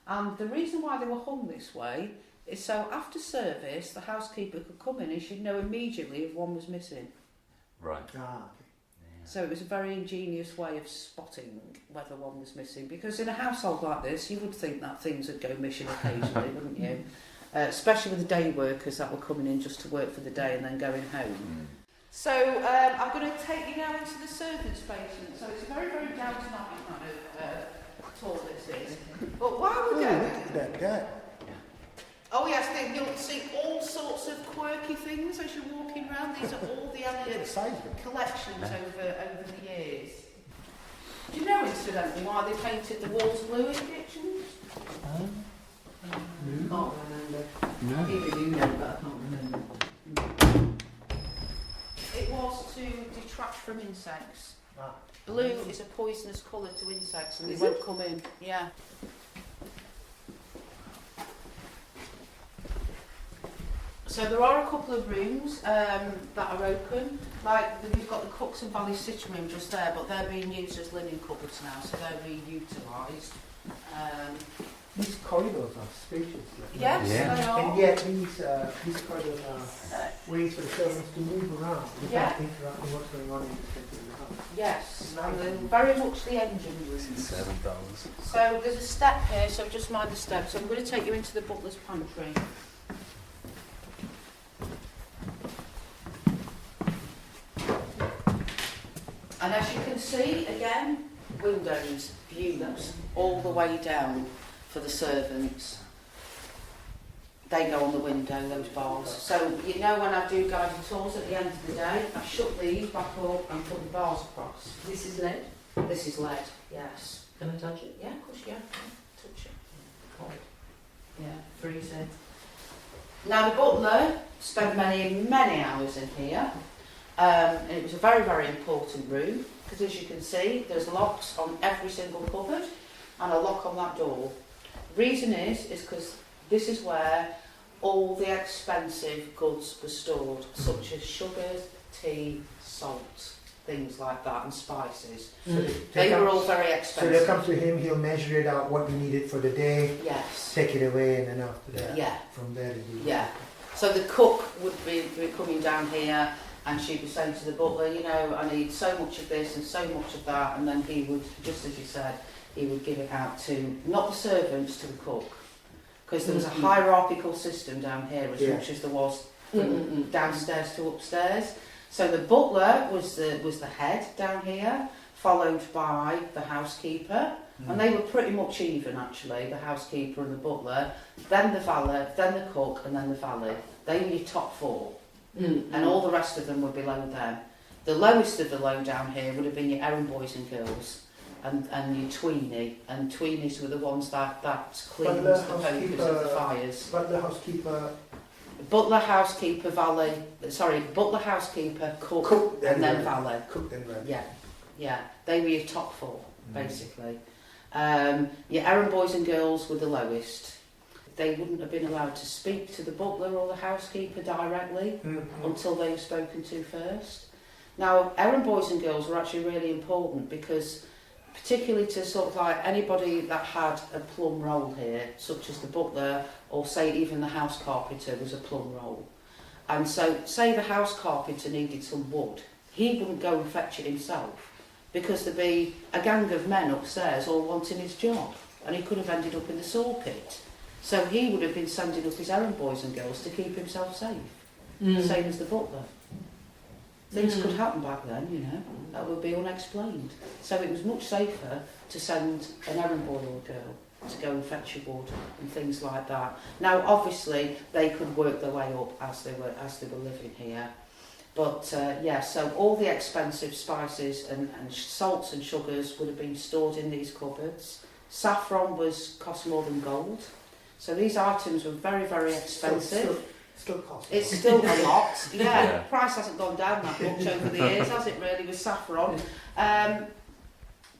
And the reason why they were hung this way is so after service, the housekeeper could come in and she'd know immediately if one was missing. Right. So it was a very ingenious way of spotting whether one was missing, because in a household like this, you would think that things would go missing occasionally, wouldn't you? Especially with the day workers that were coming in just to work for the day and then going home. So I'm going to take you now into the servants' basement. So it's a very, very Downton Abbey kind of tour this is. But while we're going... Oh yes, you'll see all sorts of quirky things as you're walking around. These are all the Eliot collections over the years. Do you know, incidentally, why they painted the walls blue in kitchens? Can't remember. No. Either you know, but I can't remember. It was to detract from insects. Blue is a poisonous colour to insects, and they won't come in. Yeah. So there are a couple of rooms that are open. Like we've got the Cooks and Valley sitting room just there, but they're being used as linen cupboards now, so they're reutilised. These corridors are spacious. Yes, Yeah. they are. And yet these corridors are ways for the servants to move around without interrupting what's going on in the center of the house. Yes, and they're very much the engine rooms. So there's a step here, so just mind the step. So I'm going to take you into the butler's pantry. And as you can see, again, windows, views, all the way down for the servants. They go on the window, those bars. So you know when I do guided tours at the end of the day, I shut these back up and put the bars across. This is lead. This is lead, yes. Can I touch it? Yeah, of course, yeah. Touch it. Cold. Yeah, freeze it. Now the butler spent many hours in here. And it was a very, very important room because as you can see, there's locks on every single cupboard and a lock on that door. Reason is because this is where all the expensive goods were stored, such as sugars, tea, salt, things like that, and spices. So They were all very So expensive. they'll come to him, he'll measure it out, what you needed for the day, Yes. take it away, and then after that, Yeah. from there to do Yeah. So the cook would be coming down here and she'd be saying to the butler, you know, I need so much of this and so much of that, and then he would, just as you said, he would give it out to, not the servants, to the cook. Because there was a hierarchical system down here as much as there was from downstairs to upstairs. So the butler was the head down here, followed by the housekeeper. And they were pretty much even actually, the housekeeper and the butler, then the valet, then the cook, and then the valet. They were your top four. And all the rest of them were below them. The lowest of the low down here would have been your errand boys and girls and your tweenie. And tweenies were the ones that cleaned the pokers of the fires. Butler, housekeeper, Butler, housekeeper, valet, butler, housekeeper, cook and then valet. Cook and valet. Yeah, yeah. They were your top four, basically. Your errand boys and girls were the lowest. They wouldn't have been allowed to speak to the butler or the housekeeper directly until they were spoken to first. Now, errand boys and girls were actually really important because particularly to sort of like anybody that had a plum roll here, such as the butler or say even the house carpenter was a plum roll. And so say the house carpenter needed some wood, he wouldn't go and fetch it himself because there'd be a gang of men upstairs all wanting his job and he could have ended up in the saw pit. So he would have been sending up his errand boys and girls to keep himself safe, same as the butler. Things could happen back then, you know, that would be unexplained. So it was much safer to send an errand boy or girl to go and fetch your wood and things like that. Now, obviously, they could work their way up as they were living here. But so all the expensive spices and salts and sugars would have been stored in these cupboards. Saffron cost more than gold. So these items were very, very expensive. Still costs. It's still a lot. Yeah, the price hasn't gone down that much over the years, has it really, with saffron?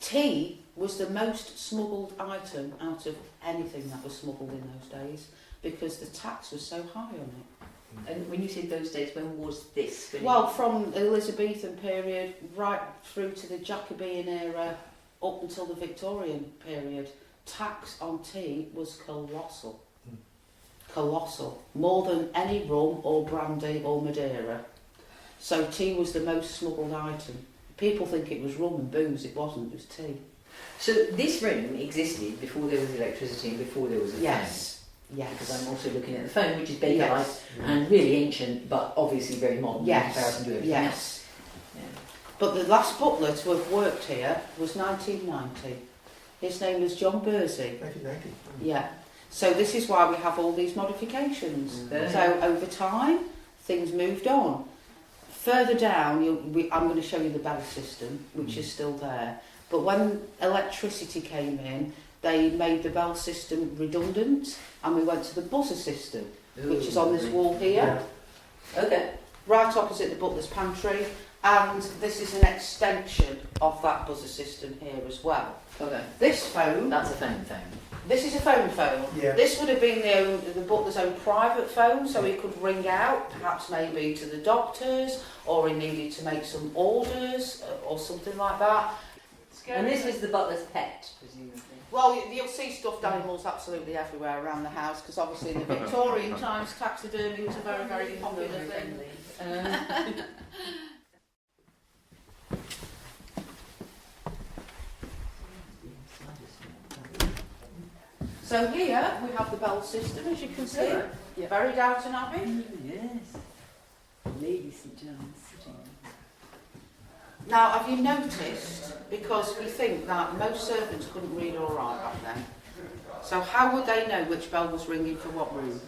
Tea was the most smuggled item out of anything that was smuggled in those days because the tax was so high on it. And when you say those days, when was this? Well, from the Elizabethan period right through to the Jacobean era up until the Victorian period, tax on tea was colossal. Colossal. More than any rum or brandy or Madeira. So tea was the most smuggled item. People think it was rum and booze, it wasn't, it was tea. So this room existed before there was electricity and before there was a phone? Yes. Because I'm also looking at the phone, which is Bakelite Yes. and really ancient, but obviously very modern in comparison to everything else. Yes. Yeah. But the last butler to have worked here was 1990. His name was John Bursey. 1990. Yeah. So this is why we have all these modifications. So over time, things moved on. Further down, I'm going to show you the bell system, which is still there. But when electricity came in, they made the bell system redundant, and we went to the buzzer system, which is on this wall here. Okay. Right opposite the butler's pantry, and this is an extension of that buzzer system here as well. Okay. This phone, That's a phone. this is a phone. Yeah. This would have been the butler's own private phone, so he could ring out, perhaps maybe to the doctors, or he needed to make some orders or something like that. And this is the butler's pet, presumably. Well, you'll see stuffed animals absolutely everywhere around the house, because obviously in the Victorian times taxidermy was a very, very popular thing. So here we have the bell system, as you can see, very Downton Abbey. Yes. Lady St John's sitting. Now, have you noticed, because we think that most servants couldn't read or write back then, so how would they know which bell was ringing for what room?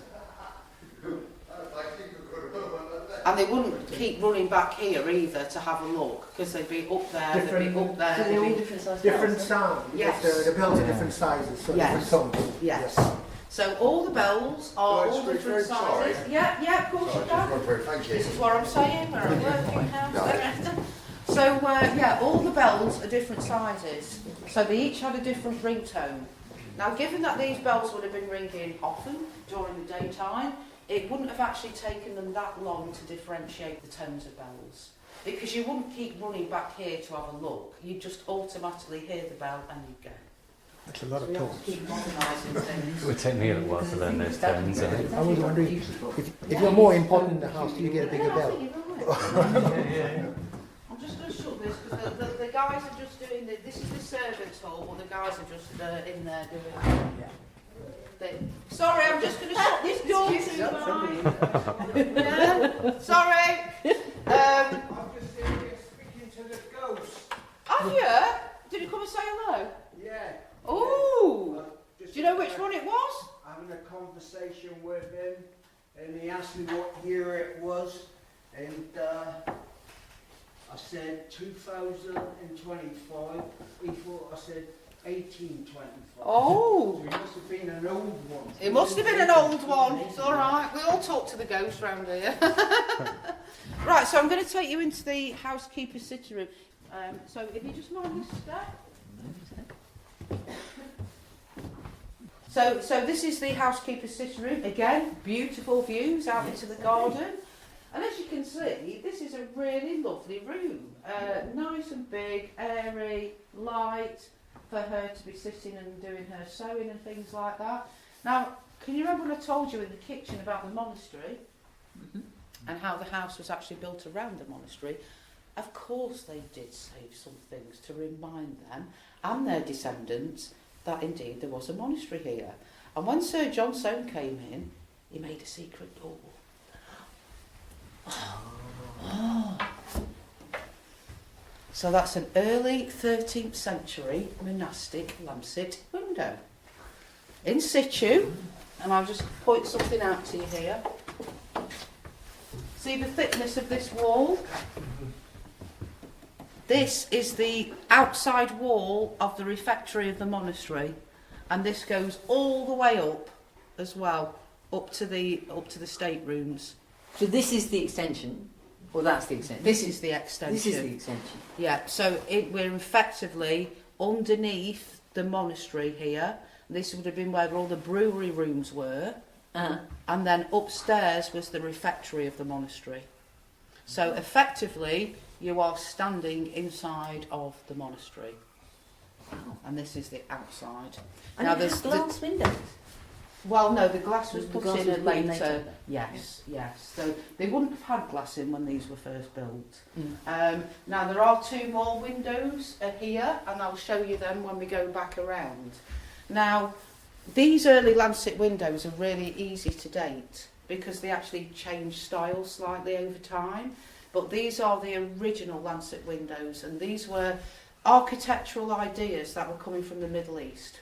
And they wouldn't keep running back here either to have a look, because they'd be up there, they'd be up there. So they're all different sizes? Different sound. Yes. They're built in different sizes, so Yes. different tones. Yes. So all the bells are all different sizes. Yeah, of course you can. Thank you. This is what I'm saying, we're a working house. So, all the bells are different sizes. So they each had a different ringtone. Now, given that these bells would have been ringing often during the daytime, it wouldn't have actually taken them that long to differentiate the tones of bells. Because you wouldn't keep running back here to have a look. You'd just automatically hear the bell and you'd go. That's a lot So of we have tones. to keep modernising things. It would take me a little while to learn those tones. I was wondering, if you're more important in the house, do you get a bigger Yeah, I bell? think you're right. I'm just going to shut this because the guys are just doing this is the servants' hall, but the guys are just in there doing. Sorry, I'm just going to shut this door too. Yeah. Sorry. I've just been here speaking to the ghost. Have you? Did you come and say hello? Yeah. Oh. Do you know which one it was? Having a conversation with him, and he asked me what year it was, and I said 2025. He thought I said 1825. Oh. So it must have been an old one. It must have been an old one. It's all right. We all talk to the ghost round here. Right, so I'm going to take you into the housekeeper's sitting room. So if you just mind this step. So this is the housekeeper's sitting room. Again, beautiful views out into the garden. And as you can see, this is a really lovely room. Nice and big, airy, light, for her to be sitting and doing her sewing and things like that. Now, can you remember when I told you in the kitchen about the monastery? Mm-hmm. And how the house was actually built around the monastery? Of course they did save some things to remind them and their descendants that indeed there was a monastery here. And when Sir John Soane came in, he made a secret door. Oh. So that's an early 13th century monastic lancet window. In situ, and I'll just point something out to you here. See the thickness of this wall? This is the outside wall of the refectory of the monastery, and this goes all the way up as well, up to the staterooms. So this is the extension, or that's the extension? This is the extension. This is the extension. Yeah, so we're effectively underneath the monastery here. This would have been where all the brewery rooms were. And then upstairs was the refectory of the monastery. So effectively, you are standing inside of the monastery. And this is the outside. And now there's glass windows. Well, no, the glass was put glass in was put in later. later. Yes. So they wouldn't have had glass in when these were first built. Now there are two more windows here, and I'll show you them when we go back around. Now, these early lancet windows are really easy to date because they actually changed style slightly over time. But these are the original lancet windows, and these were architectural ideas that were coming from the Middle East.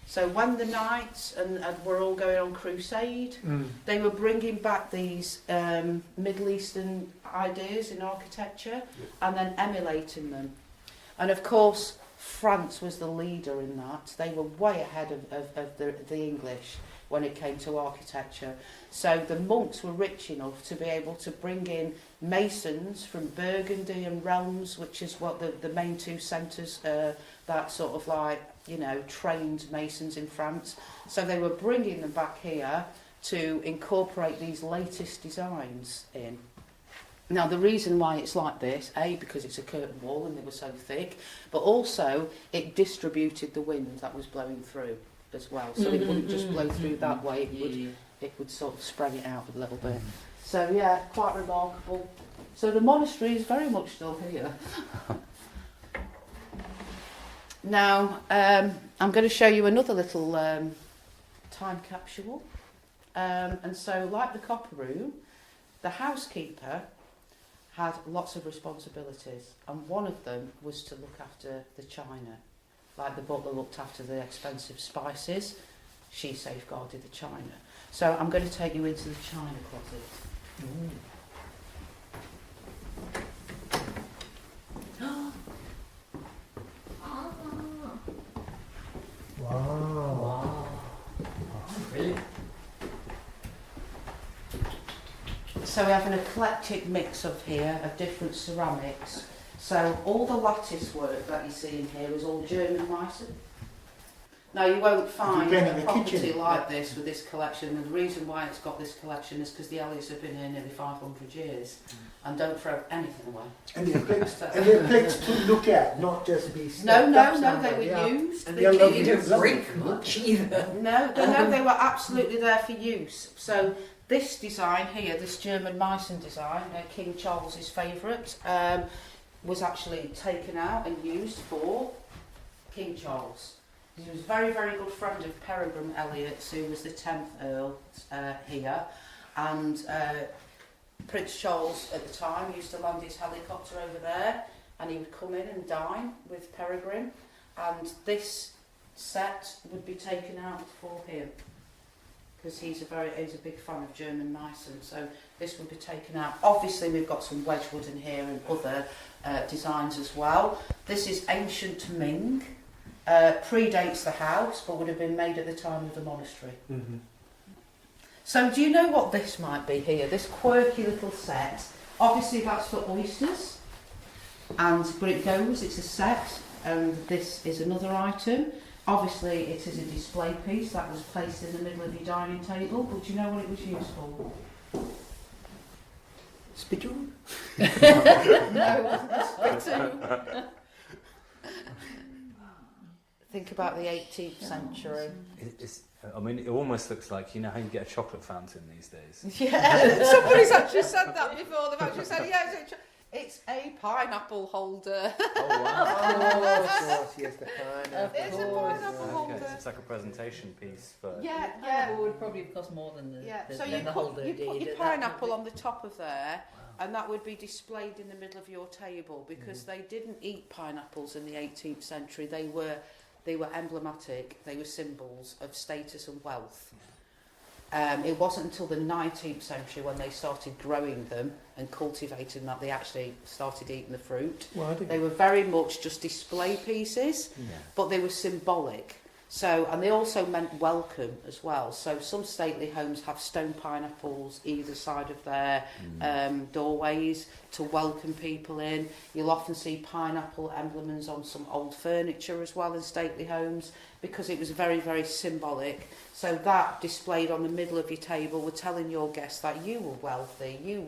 So when the knights and were all going on crusade, they were bringing back these Middle Eastern ideas in architecture and then emulating them. And of course, France was the leader in that. They were way ahead of the English when it came to architecture. So the monks were rich enough to be able to bring in masons from Burgundy and Reims, which is what the main two centres that sort of like, you know, trained masons in France. So they were bringing them back here to incorporate these latest designs in. Now, the reason why it's like this, A, because it's a curtain wall and they were so thick, but also it distributed the wind that was blowing through as well. So it wouldn't just blow through that way, it would sort of spread it out a little bit. So, yeah, quite remarkable. So the monastery is very much still here. Now, I'm going to show you another little time capsule. And so, like the copper room, the housekeeper had lots of responsibilities, and one of them was to look after the china. Like the butler looked after the expensive spices, she safeguarded the china. So I'm going to take you into the china closet. Wow. Brilliant. So we have an eclectic mix of here of different ceramics. So all the lattice work that you see in here is all German Meissen. Now you won't find a property like this with this collection, and the reason why it's got this collection is because the Elliots have been here nearly 500 years and don't throw anything away. And they're plates to look at, not just be No, stacked no, up they somewhere, were yeah. used. And The they're key- lovely, They don't lovely. break much either. No, they were absolutely there for use. So this design here, this German Meissen design, King Charles's favourite, was actually taken out and used for King Charles. He was a very, very good friend of Peregrine Eliot, who was the 10th Earl here, and Prince Charles at the time used to land his helicopter over there, and he would come in and dine with Peregrine, and this set would be taken out for him because he's a big fan of German Meissen, so this would be taken out. Obviously we've got some Wedgwood in here and other designs as well. This is ancient Ming, predates the house but would have been made at the time of the monastery. Mm-hmm. So do you know what this might be here? This quirky little set. Obviously that's for oysters, but it goes, it's a set, and this is another item. Obviously it is a display piece that was placed in the middle of your dining table, but do you know what it was used for? Spittoon? No, it wasn't a spittoon. Think about the 18th century. I mean, it almost looks like, you know how you get a chocolate fountain these days? Yeah, somebody's actually said that before. They've actually said, yeah, it's a pineapple holder. Oh, wow. Oh, of course, yes, the pineapple. It's a pineapple Okay, holder. so it's like a presentation piece for... Yeah, Pineapple would probably cost more than the, yeah. the, So than you the holder put did. your at that pineapple point. on the top of there, and that would be displayed in the middle of your table, because they didn't eat pineapples in the 18th century. They were emblematic. They were symbols of status and wealth. It wasn't until the 19th century when they started growing them and cultivating them that they actually started eating the fruit. Well, I think They were very much just display pieces, but they were symbolic. So, and they also meant welcome as well. So some stately homes have stone pineapples either side of their doorways to welcome people in. You'll often see pineapple emblems on some old furniture as well in stately homes, because it was very, very symbolic. So that displayed on the middle of your table were telling your guests that you were wealthy, you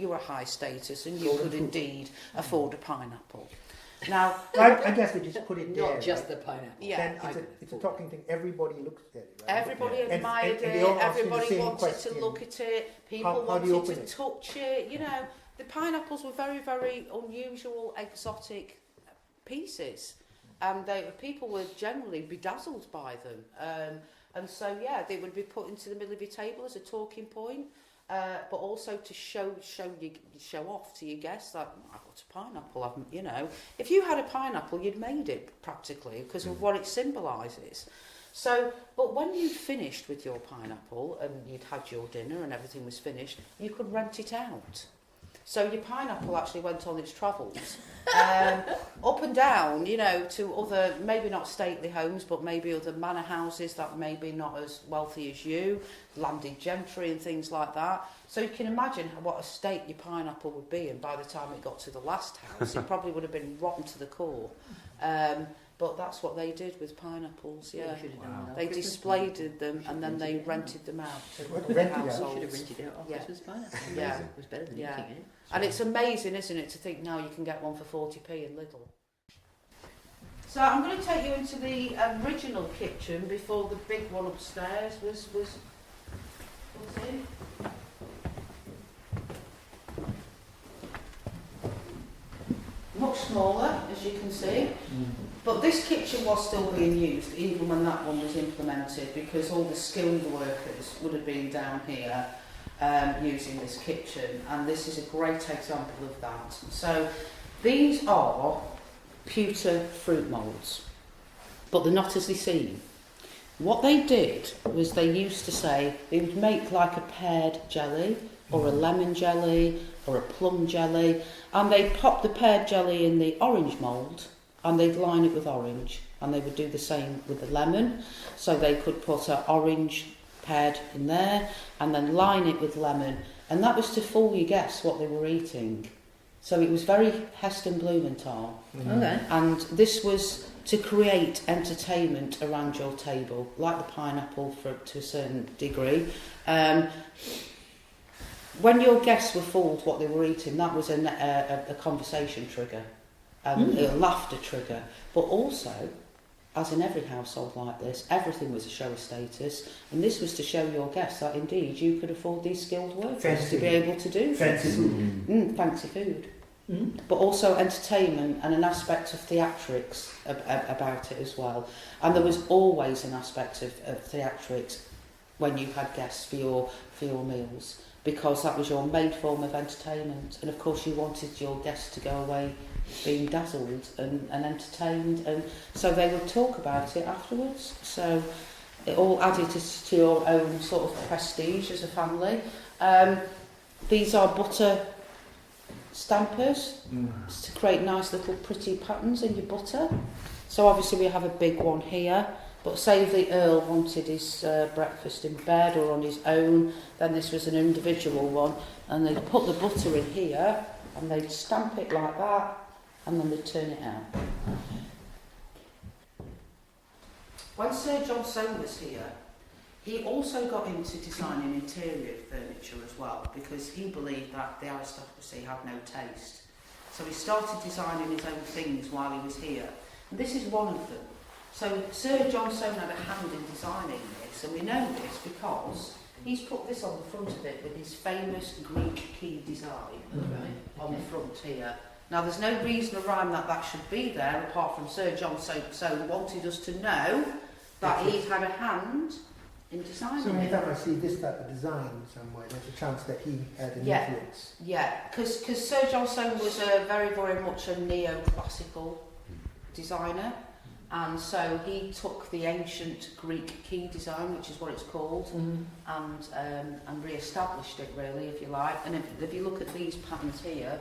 were high status, and you could indeed afford a pineapple. Now, I guess they just put it there. Not just right? the pineapple. yeah, Then it's a talking thing. Everybody looks at it. Right? everybody And- admired and they all it, ask you the everybody same wanted question. to look at it, people How do you wanted open to it? touch it, you know. The pineapples were very, very unusual, exotic pieces, and people were generally bedazzled by them. And so, yeah, they would be put into the middle of your table as a talking point, but also to show off to your guests that I've got a pineapple. You know, if you had a pineapple, you'd made it practically because of what it symbolises. So, but when you'd finished with your pineapple and you'd had your dinner and everything was finished, you could rent it out. So your pineapple actually went on its travels, up and down, you know, to other, maybe not stately homes, but maybe other manor houses that may be not as wealthy as you, landed gentry and things like that. So you can imagine what a state your pineapple would be, and by the time it got to the last house, it probably would have been rotten to the core. But that's what they did with pineapples, yeah. We should have done Wow. that. They Christmas displayed pineapple. them We should and have then they rented rented them out to Rented other it out? it out. We households. should have rented it off Yeah. Christmas pineapple. Yeah. It was better than Yeah. eating it. And it's amazing, isn't it, to think now you can get one for 40p in Lidl. So I'm going to take you into the original kitchen before the big one upstairs was put in. Much smaller, as you can see. But this kitchen was still being used even when that one was implemented, because all the skilled workers would have been down here using this kitchen, and this is a great example of that. So these are pewter fruit moulds, but they're not as they seem. What they did was they used to say they would make like a peared jelly or a lemon jelly or a plum jelly, and they'd pop the peared jelly in the orange mould and they'd line it with orange, and they would do the same with the lemon. So they could put an orange peared in there and then line it with lemon, and that was to fool you guess what they were eating. So it was very Heston Blumenthal. Okay. And this was to create entertainment around your table, like the pineapple to a certain degree. When your guests were fooled what they were eating, that was a conversation trigger, a laughter trigger. But also, as in every household like this, everything was a show of status, and this was to show your guests that indeed you could afford these skilled workers Fancy. to be able to do Fancy food. fancy food. But also entertainment and an aspect of theatrics about it as well. And there was always an aspect of theatrics when you had guests for your meals, because that was your main form of entertainment. And of course you wanted your guests to go away being dazzled and entertained, and so they would talk about it afterwards. So it all added to your own sort of prestige as a family. These are butter stampers to create nice little pretty patterns in your butter. So obviously we have a big one here, but say if the Earl wanted his breakfast in bed or on his own, then this was an individual one, and they'd put the butter in here and they'd stamp it like that, and then they'd turn it out. When Sir John Soane was here, he also got into designing interior furniture as well, because he believed that the aristocracy had no taste. So he started designing his own things while he was here. And this is one of them. So Sir John Soane had a hand in designing this, and we know this because he's put this on the front of it with his famous Greek key design on the front here. Now there's no reason or rhyme that should be there, apart from Sir John Soane wanted us to know that he'd had a hand in designing So it. anytime I see this type of design somewhere, there's a chance that he had an influence. Yeah, because Sir John Soane was very, very much a neoclassical designer, and so he took the ancient Greek key design, which is what it's called, and re-established it, really, if you like. And if you look at these patterns here,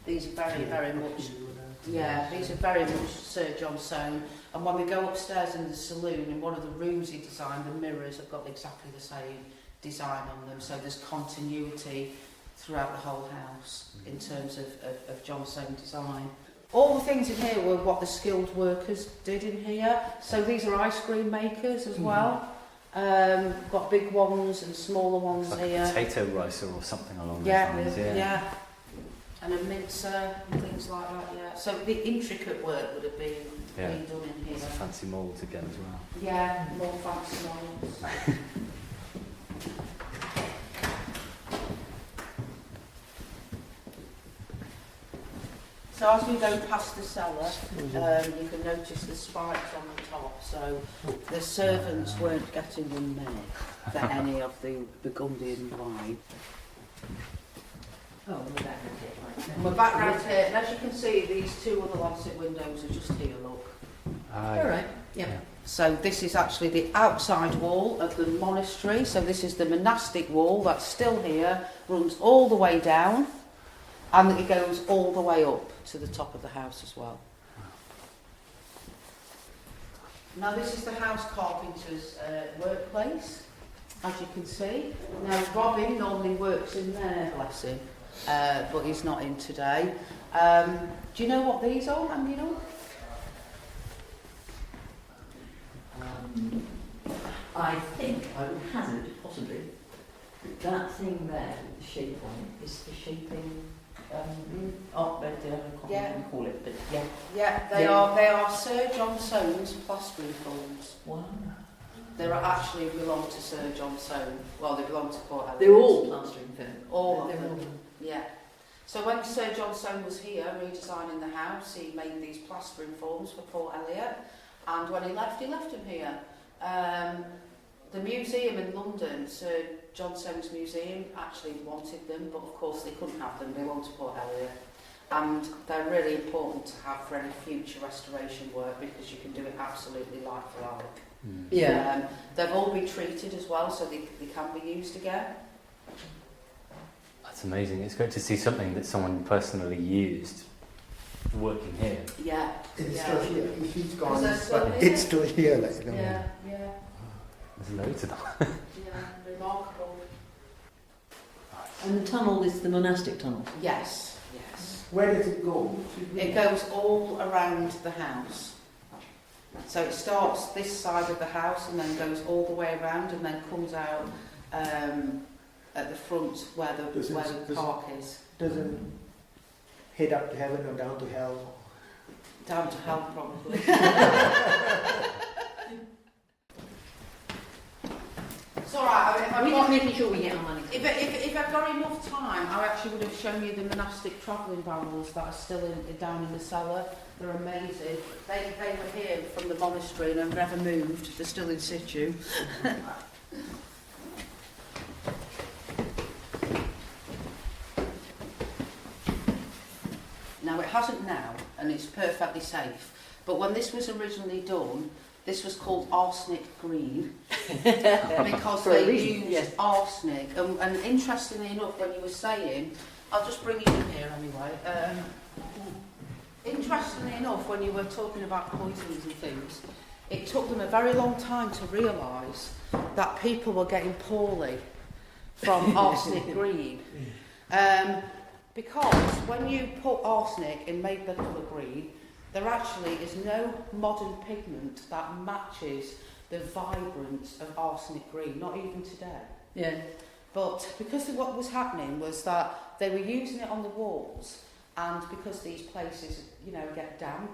these are very, very much, these are very much Sir John Soane. And when we go upstairs in the saloon, in one of the rooms he designed, the mirrors have got exactly the same design on them. So there's continuity throughout the whole house in terms of John Soane design. All the things in here were what the skilled workers did in here. So these are ice cream makers as well. Got big ones and smaller ones Like here. a potato ricer or something along Yeah, those lines. yeah. And a mincer and things like that, yeah. So the intricate work would have been done in here. It's fancy moulds again as well. Yeah, more fancy ones. So as we go past the cellar, you can notice the spikes on the top. So the servants weren't getting them there for any of the Burgundian wine. Oh, we're back at it. Right. And we're back round here, and as you can see, these two other lancet windows are just here, look. All right. Yeah. So this is actually the outside wall of the monastery. So this is the monastic wall that's still here, runs all the way down, and it goes all the way up to the top of the house as well. Now this is the house carpenter's workplace, as you can see. Now Robin normally works in there, bless him, but he's not in today. Do you know what these are hanging on? I think I would hazard, possibly, that thing there with the shape on it is the shaping. I can't even call it, but yeah. Yeah, they are Sir John Soane's plastering forms. Wow. They actually belong to Sir John Soane. Well, they belong to Port Eliot. They're all plastering films. All of them. Yeah. So when Sir John Soane was here redesigning the house, he made these plastering forms for Port Eliot, and when he left them here. The museum in London, Sir John Soane's museum, actually wanted them, but of course they couldn't have them. They wanted Port Eliot, and they're really important to have for any future restoration work because you can do it absolutely like for like. Yeah. They've all been treated as well, so they can be used again. That's amazing. It's great to see something that someone personally used working here. Yeah. It's still here. He's gone, Is that still but here? it's still here. Like, you know. Yeah. There's loads of them. Yeah, remarkable. And the tunnel is the monastic tunnel. Yes. Where does it go? It goes all around the house. So it starts this side of the house and then goes all the way around and then comes out at the front where the park is. Doesn't head up to heaven or down to hell? Down to hell, probably. It's all right. We're just making sure we get our money. If I've got enough time, I actually would have shown you the monastic travelling barrels that are still down in the cellar. They're amazing. They were here from the monastery and have never moved. They're still in situ. Now it hasn't now, and it's perfectly safe. But when this was originally done, this was called arsenic green because they used arsenic. And interestingly enough, when you were saying, I'll just bring you in here anyway. Interestingly enough, when you were talking about poisons and things, it took them a very long time to realise that people were getting poorly from arsenic green. Because when you put arsenic and make the colour green, there actually is no modern pigment that matches the vibrance of arsenic green, not even today. Yeah. But because of what was happening was that they were using it on the walls, and because these places, get damp,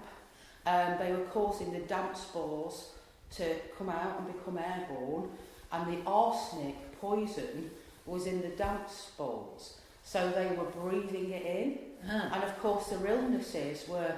they were causing the damp spores to come out and become airborne, and the arsenic poison was in the damp spores. So they were breathing it in, and of course their illnesses were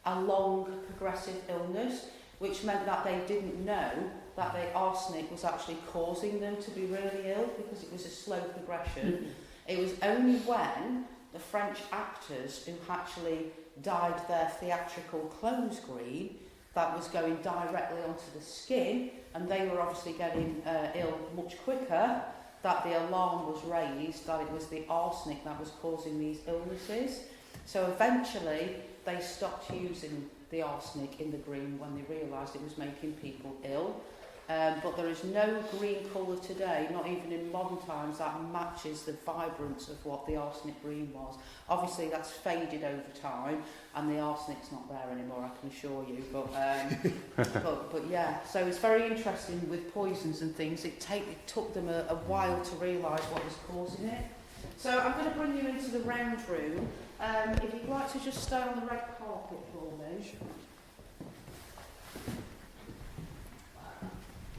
a long progressive illness, which meant that they didn't know that the arsenic was actually causing them to be really ill because it was a slow progression. It was only when the French actors who actually dyed their theatrical clothes green that was going directly onto the skin, and they were obviously getting ill much quicker, that the alarm was raised that it was the arsenic that was causing these illnesses. So eventually they stopped using the arsenic in the green when they realised it was making people ill. But there is no green colour today, not even in modern times, that matches the vibrance of what the arsenic green was. Obviously that's faded over time and the arsenic's not there anymore, I can assure you. But yeah, so it's very interesting with poisons and things. It took them a while to realise what was causing it. So I'm going to bring you into the round room. If you'd like to just stay on the red carpet for me.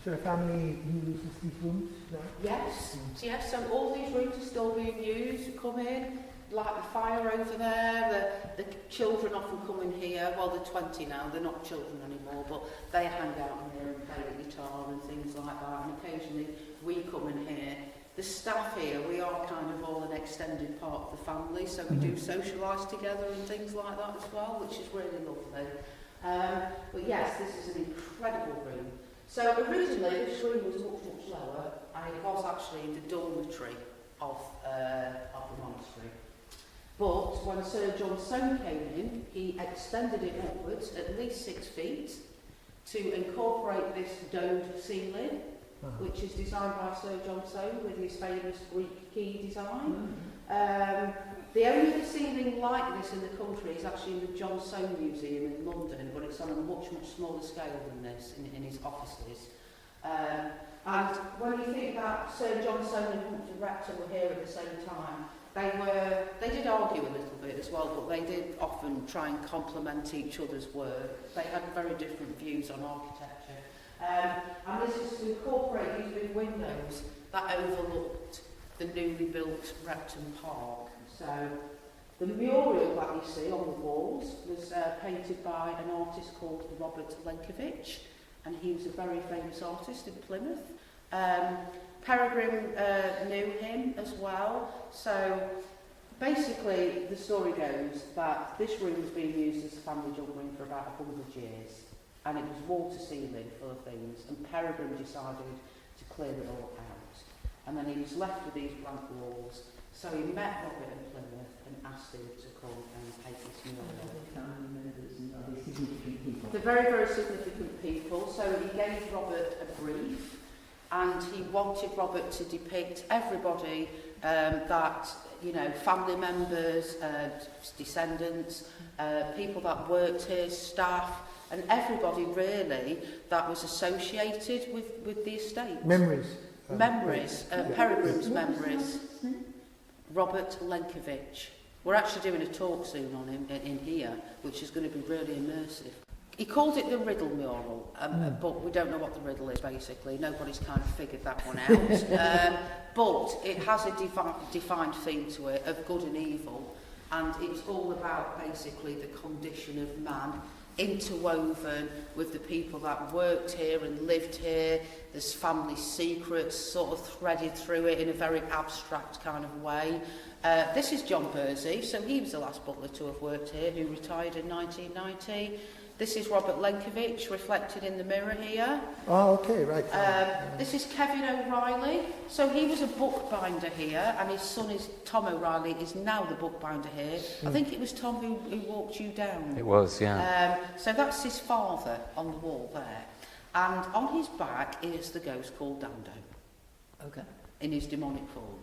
So the family uses these rooms now? Yes, so all these rooms are still being used. You come in, light the fire over there, the children often come in here, well they're 20 now, they're not children anymore, but they hang out in here and play the guitar and things like that, and occasionally we come in here. The staff here, we are kind of all an extended part of the family, so we do socialise together and things like that as well, which is really lovely. But yes, this is an incredible room. So originally this room was much lower, and it was actually the dormitory of the monastery. But when Sir John Soane came in, he extended it upwards at least 6 feet to incorporate this domed ceiling, which is designed by Sir John Soane with his famous Greek key design. The only ceiling like this in the country is actually in the John Soane Museum in London, but it's on a much smaller scale than this in his offices. And that Sir John Soane and Humphrey Rector were here at the same time, they did argue a little bit as well, but they did often try and complement each other's work. They had very different views on architecture. And this was to incorporate these big windows that overlooked the newly built Repton Park. So the mural that you see on the walls was painted by an artist called Robert Lenkiewicz, and he was a very famous artist in Plymouth. Peregrine knew him as well. So basically the story goes that this room has been used as a family junk room for about 100 years, and it was wall to ceiling full of things, and Peregrine decided to clear it all out. And then he was left with these blank walls, so he met Robert in Plymouth and asked him to come and paint this mural. They're very, very significant people. So he gave Robert a brief, and he wanted Robert to depict everybody that, you know, family members, descendants, people that worked here, staff, and everybody really that was associated with the estate. Memories. Peregrine's memories. Robert Lenkiewicz. We're actually doing a talk soon on him in here, which is going to be really immersive. He called it the riddle mural, but we don't know what the riddle is, basically. Nobody's kind of figured that one out. But it has a defined theme to it of good and evil, and it's all about basically the condition of man, interwoven with the people that worked here and lived here. There's family secrets sort of threaded through it in a very abstract kind of way. This is John Bursey, so he was the last butler to have worked here, who retired in 1990. This is Robert Lenkiewicz reflected in the mirror here. Oh, okay, right. This is Kevin O'Reilly. So he was a bookbinder here, and his son is Tom O'Reilly, is now the bookbinder here. I think it was Tom who walked you down. It was, yeah. So that's his father on the wall there. And on his back is the ghost called Dando. Okay. In his demonic form.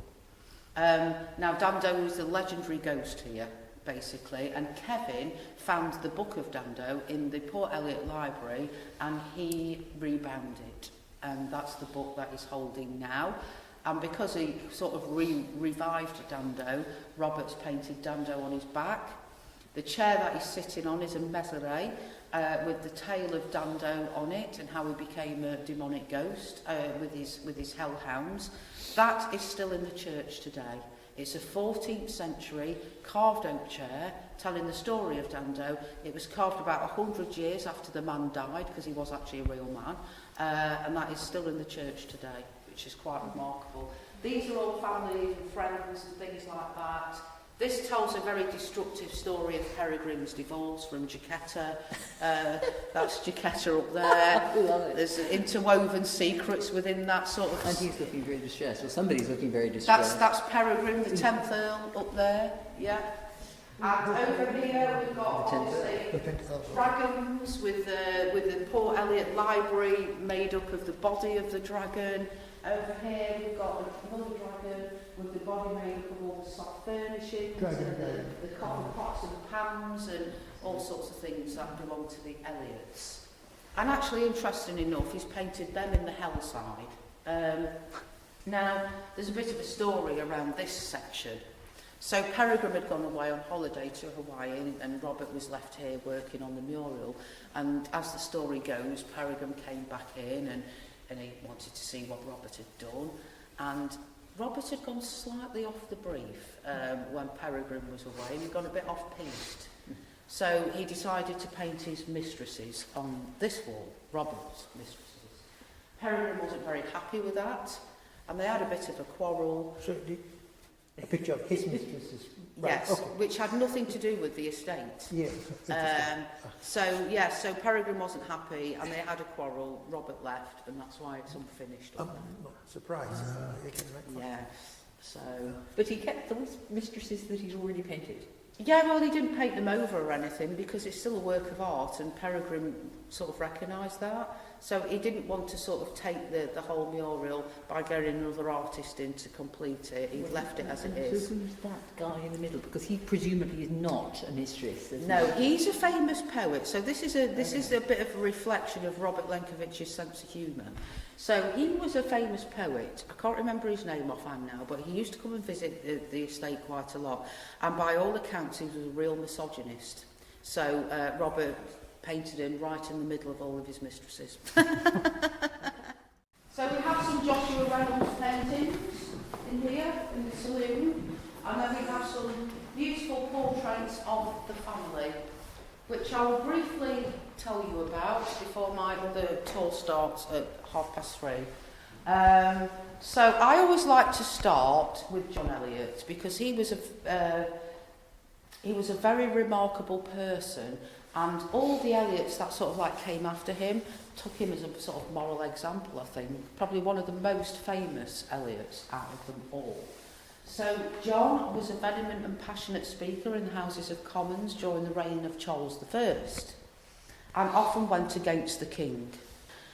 Now Dando was the legendary ghost here, basically, and Kevin found the book of Dando in the Port Eliot library, and he rebound it, and that's the book that he's holding now. And because he sort of revived Dando, Robert's painted Dando on his back. The chair that he's sitting on is a meseret with the tale of Dando on it and how he became a demonic ghost with his hellhounds. That is still in the church today. It's a 14th century carved oak chair telling the story of Dando. It was carved about 100 years after the man died, because he was actually a real man, and that is still in the church today, which is quite remarkable. These are all family and friends and things like that. This tells a very destructive story of Peregrine's divorce from Jaquetta. That's Jaquetta up there. There's interwoven secrets within that sort of... And he's looking very distressed, or somebody's looking very distressed. That's Peregrine, the 10th Earl, up there, yeah. And over here we've got, obviously, dragons with the Port Eliot Library made up of the body of the dragon. Over here we've got another dragon with the body made up of all the soft furnishings, and the copper pots and pans and all sorts of things that belong to the Eliots. And actually, interesting enough, he's painted them in the hell side. Now, there's a bit of a story around this section. So Peregrine had gone away on holiday to Hawaii, and Robert was left here working on the mural. And as the story goes, Peregrine came back in and he wanted to see what Robert had done. And Robert had gone slightly off the brief when Peregrine was away, and he'd gone a bit off-piste. So he decided to paint his mistresses on this wall, Robert's mistresses. Peregrine wasn't very happy with that, and they had a bit of a quarrel. So a picture of his mistresses. Right, yes, okay. which had nothing to do with the estate. Yeah. So Peregrine wasn't happy, and they had a quarrel. Robert left, and that's why it's unfinished. I'm not surprised. Yeah. So. But he kept those mistresses that he'd already painted. Yeah, well, he didn't paint them over or anything, because it's still a work of art, and Peregrine sort of recognise that. So he didn't want to sort of take the whole mural by getting another artist in to complete it. He left it as it is. So who's that guy in the middle? Because he presumably is not a mistress. No, he's a famous poet. So this is a bit of a reflection of Robert Lenkovich's sense of humour. So he was a famous poet. I can't remember his name offhand now, but he used to come and visit the estate quite a lot. And by all accounts, he was a real misogynist. So Robert painted him right in the middle of all of his mistresses. So we have some Joshua Reynolds paintings in here, in the saloon. And then we have some beautiful portraits of the family, which I will briefly tell you about before my other tour starts at 3:30. So I always like to start with John Eliot because he was a very remarkable person, and all the Eliots that sort of like came after him took him as a sort of moral example, I think. Probably one of the most famous Eliots out of them all. So John was a vehement and passionate speaker in the Houses of Commons during the reign of Charles I, and often went against the king.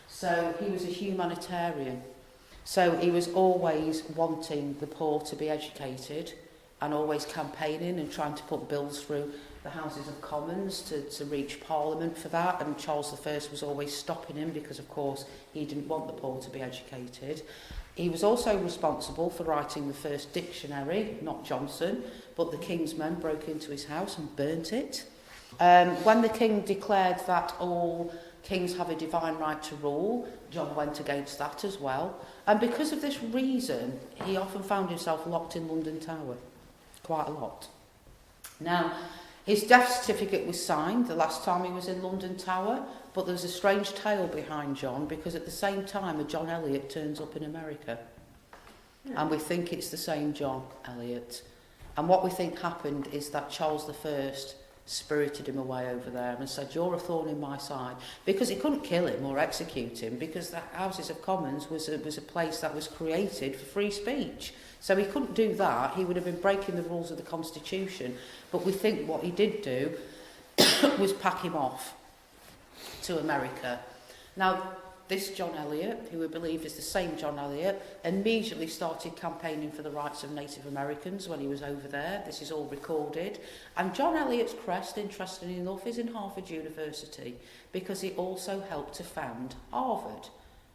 So he was a humanitarian. So he was always wanting the poor to be educated and always campaigning and trying to put bills through the Houses of Commons to reach Parliament for that. And Charles I was always stopping him because, of course, he didn't want the poor to be educated. He was also responsible for writing the first dictionary, not Johnson, but the King's men broke into his house and burnt it. When the king declared that all kings have a divine right to rule, John went against that as well. And because of this reason, he often found himself locked in London Tower, quite a lot. Now, his death certificate was signed the last time he was in London Tower, but there's a strange tale behind John, because at the same time a John Eliot turns up in America. Yeah. And we think it's the same John Eliot. And what we think happened is that Charles I spirited him away over there and said, "You're a thorn in my side," because he couldn't kill him or execute him, because the Houses of Commons was a place that was created for free speech. So he couldn't do that. He would have been breaking the rules of the Constitution. But we think what he did do was pack him off to America. Now, this John Eliot, who we believe is the same John Eliot, immediately started campaigning for the rights of Native Americans when he was over there. This is all recorded. And John Eliot's crest, interestingly enough, is in Harvard University, because he also helped to found Harvard.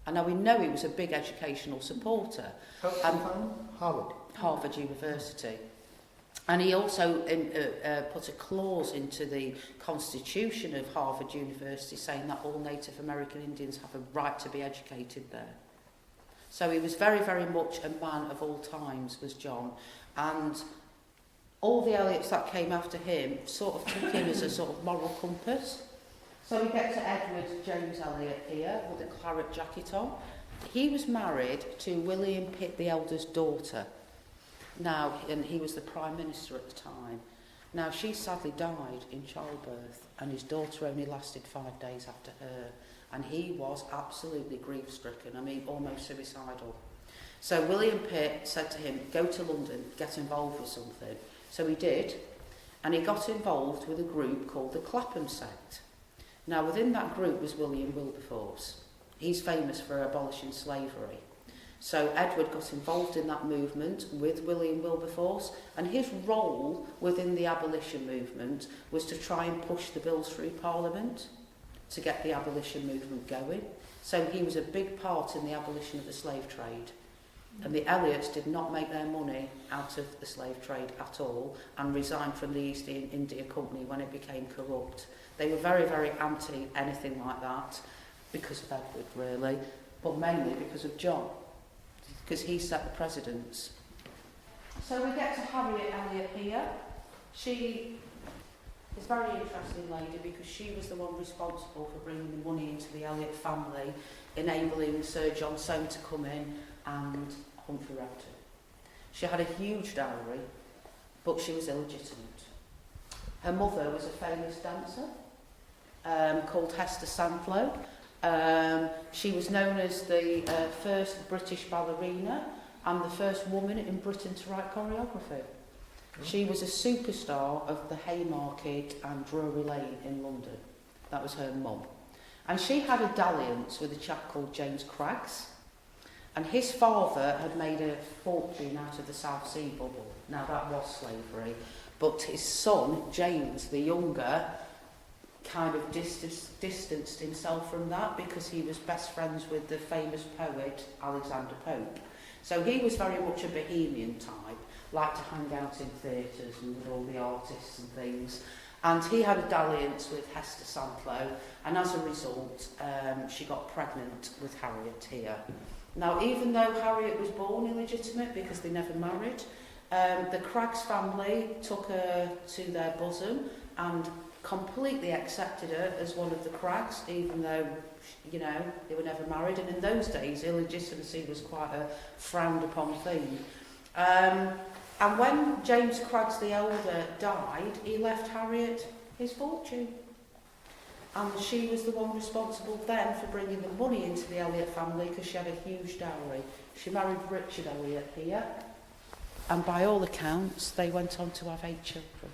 And now we know he was a big educational supporter. Harvard University. And he also put a clause into the constitution of Harvard University saying that all Native American Indians have a right to be educated there. So he was very, very much a man of all times, was John. And all the Eliots that came after him sort of took him as a sort of moral compass. So we get to Edward James Eliot here with a claret jacket on. He was married to William Pitt the Elder's daughter. Now, and he was the Prime Minister at the time. Now, she sadly died in childbirth, and his daughter only lasted 5 days after her. And he was absolutely grief-stricken, I mean, almost suicidal. So William Pitt said to him, "Go to London, get involved with something." So he did, and he got involved with a group called the Clapham Sect. Now, within that group was William Wilberforce. He's famous for abolishing slavery. So Edward got involved in that movement with William Wilberforce, and his role within the abolition movement was to try and push the bills through Parliament to get the abolition movement going. So he was a big part in the abolition of the slave trade. And the Eliots did not make their money out of the slave trade at all, and resigned from the East India Company when it became corrupt. They were very, very anti anything like that because of Edward, really, but mainly because of John, because he set the precedents. So we get to Harriet Eliot here. She is a very interesting lady because she was the one responsible for bringing the money into the Eliot family, enabling Sir John Soane to come in and Humphrey Repton. She had a huge dowry, but she was illegitimate. Her mother was a famous dancer called Hester Sandlow. She was known as the first British ballerina and the first woman in Britain to write choreography. She was a superstar of the Haymarket and Drury Lane in London. That was her mum. And she had a dalliance with a chap called James Craggs. And his father had made a fortune out of the South Sea bubble. Now that was slavery. But his son, James, the younger, kind of distanced himself from that because he was best friends with the famous poet Alexander Pope. So he was very much a bohemian type, liked to hang out in theatres and with all the artists and things. And he had a dalliance with Hester Santlow, and as a result, she got pregnant with Harriet here. Now, even though Harriet was born illegitimate because they never married, the Craggs family took her to their bosom and completely accepted her as one of the Craggs, even though, you know, they were never married. And in those days, illegitimacy was quite a frowned upon thing. And when James Craggs the elder died, he left Harriet his fortune. And she was the one responsible then for bringing the money into the Eliot family because she had a huge dowry. She married Richard Eliot here. And by all accounts, they went on to have 8 children.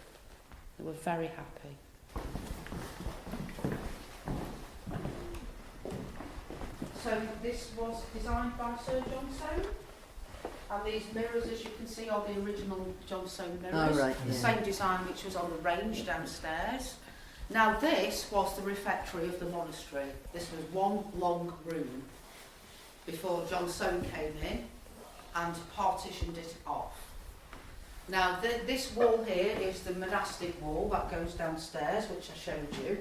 They were very happy. So this was designed by Sir John Soane. And these mirrors, as you can see, are the original John Soane mirrors. Oh, right, The yeah. same design which was on the range downstairs. Now this was the refectory of the monastery. This was one long room before John Soane came in and partitioned it off. Now this wall here is the monastic wall that goes downstairs, which I showed you.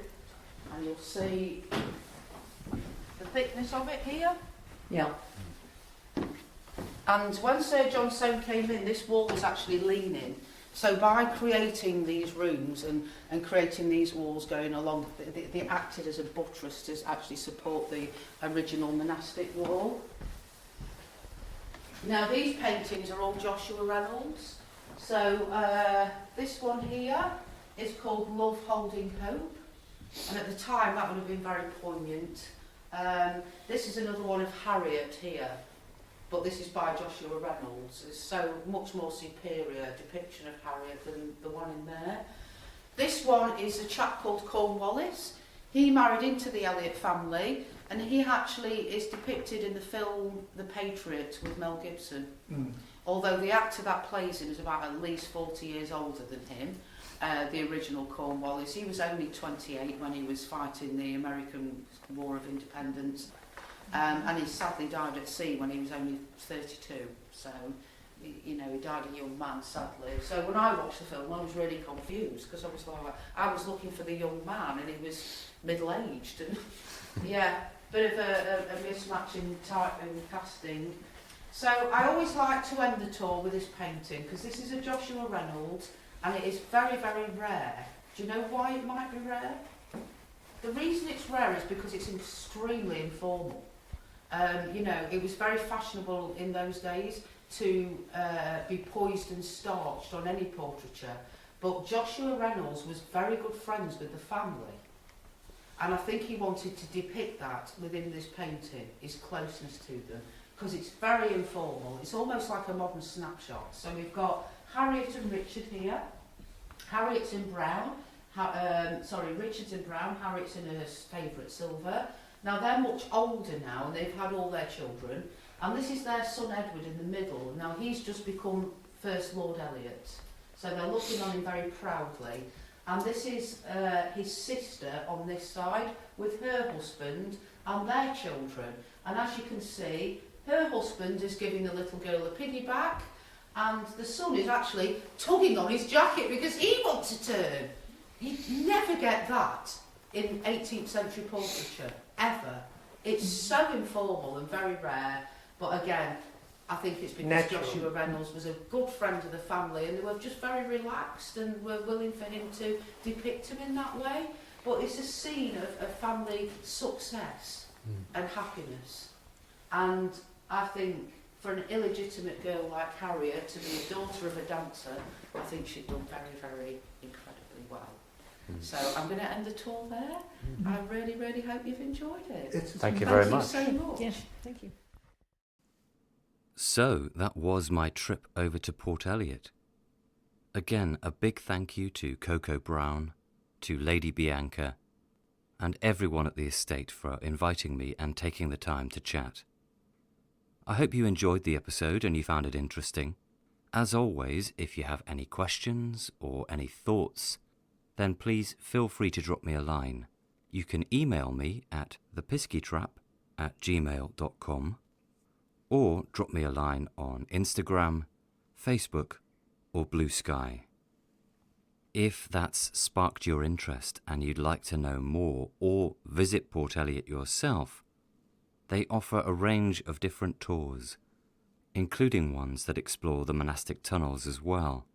And you'll see the thickness of it here. Yeah. And when Sir John Soane came in, this wall was actually leaning. So by creating these rooms and creating these walls going along, they acted as a buttress to actually support the original monastic wall. Now these paintings are all Joshua Reynolds. So this one here is called Love Holding Hope. And at the time that would have been very poignant. This is another one of Harriet here. But this is by Joshua Reynolds. It's so much more superior depiction of Harriet than the one in there. This one is a chap called Cornwallis. He married into the Eliot family, and he actually is depicted in the film The Patriot with Mel Gibson. Although the actor that plays him is about at least 40 years older than him, the original Cornwallis. He was only 28 when he was fighting the American War of Independence. And he sadly died at sea when he was only 32. So, you know, he died a young man, sadly. So when I watched the film, I was really confused because I was looking for the young man and he was middle-aged. And yeah, bit of a mismatch in type and casting. So I always like to end the tour with this painting because this is a Joshua Reynolds and it is very, very rare. Do you know why it might be rare? The reason it's rare is because it's extremely informal. You know, it was very fashionable in those days to be poised and starched on any portraiture. But Joshua Reynolds was very good friends with the family. And I think he wanted to depict that within this painting, his closeness to them, because it's very informal. It's almost like a modern snapshot. So we've got Harriet and Richard here. Harriet's in brown. Richard's in brown. Harriet's in her favourite silver. Now they're much older now and they've had all their children. And this is their son Edward in the middle. Now he's just become First Lord Eliot. So they're looking on him very proudly. And this is his sister on this side with her husband and their children. And as you can see, her husband is giving the little girl a piggyback and the son is actually tugging on his jacket because he wants to turn. You'd never get that in 18th century portraiture, ever. It's so informal and very rare, but again, I think it's because Natural. Joshua Reynolds was a good friend of the family and they were just very relaxed and were willing for him to depict him in that way. But it's a scene of family success and happiness. And I think for an illegitimate girl like Harriet to be a daughter of a dancer, I think she'd done very, very incredibly well. So I'm going to end the tour there. I really, really hope you've enjoyed it. Thank you very much. Thank you so much. Yeah, thank you. So that was my trip over to Port Eliot. Again, a big thank you to Coco Brown, to Lady Bianca, and everyone at the estate for inviting me and taking the time to chat. I hope you enjoyed the episode and you found it interesting. As always, if you have any questions or any thoughts, then please feel free to drop me a line. You can email me at thepiskietrap@gmail.com or drop me a line on Instagram, Facebook, or Blue Sky. If that's sparked your interest and you'd like to know more or visit Port Eliot yourself, they offer a range of different tours, including ones that explore the monastic tunnels as well.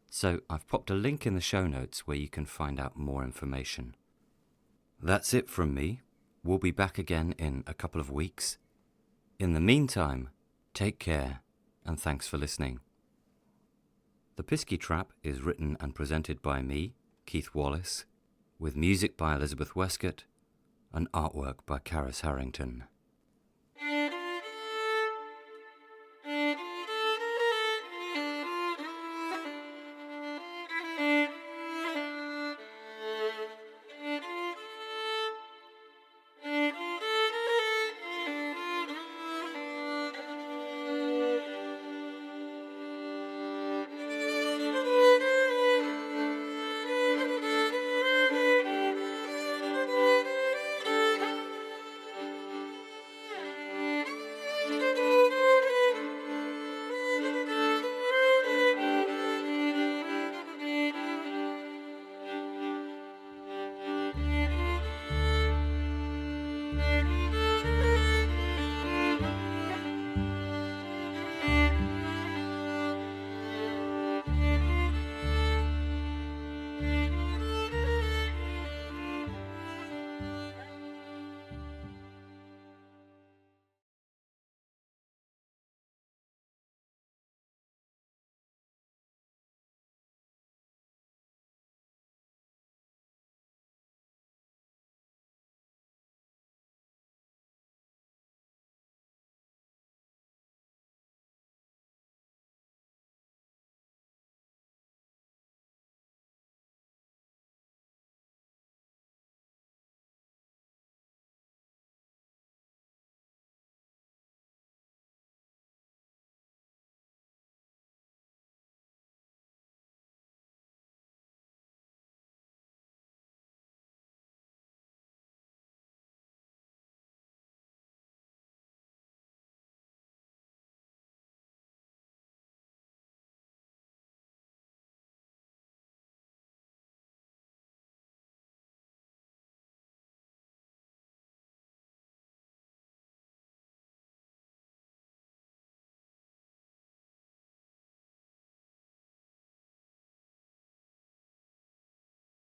So I've popped a link in the show notes where you can find out more information. That's it from me. We'll be back again in a couple of weeks. In the meantime, take care and thanks for listening. The Piskie Trap is written and presented by me, Keith Wallace, with music by Elizabeth Westcott and artwork by Caris Harrington.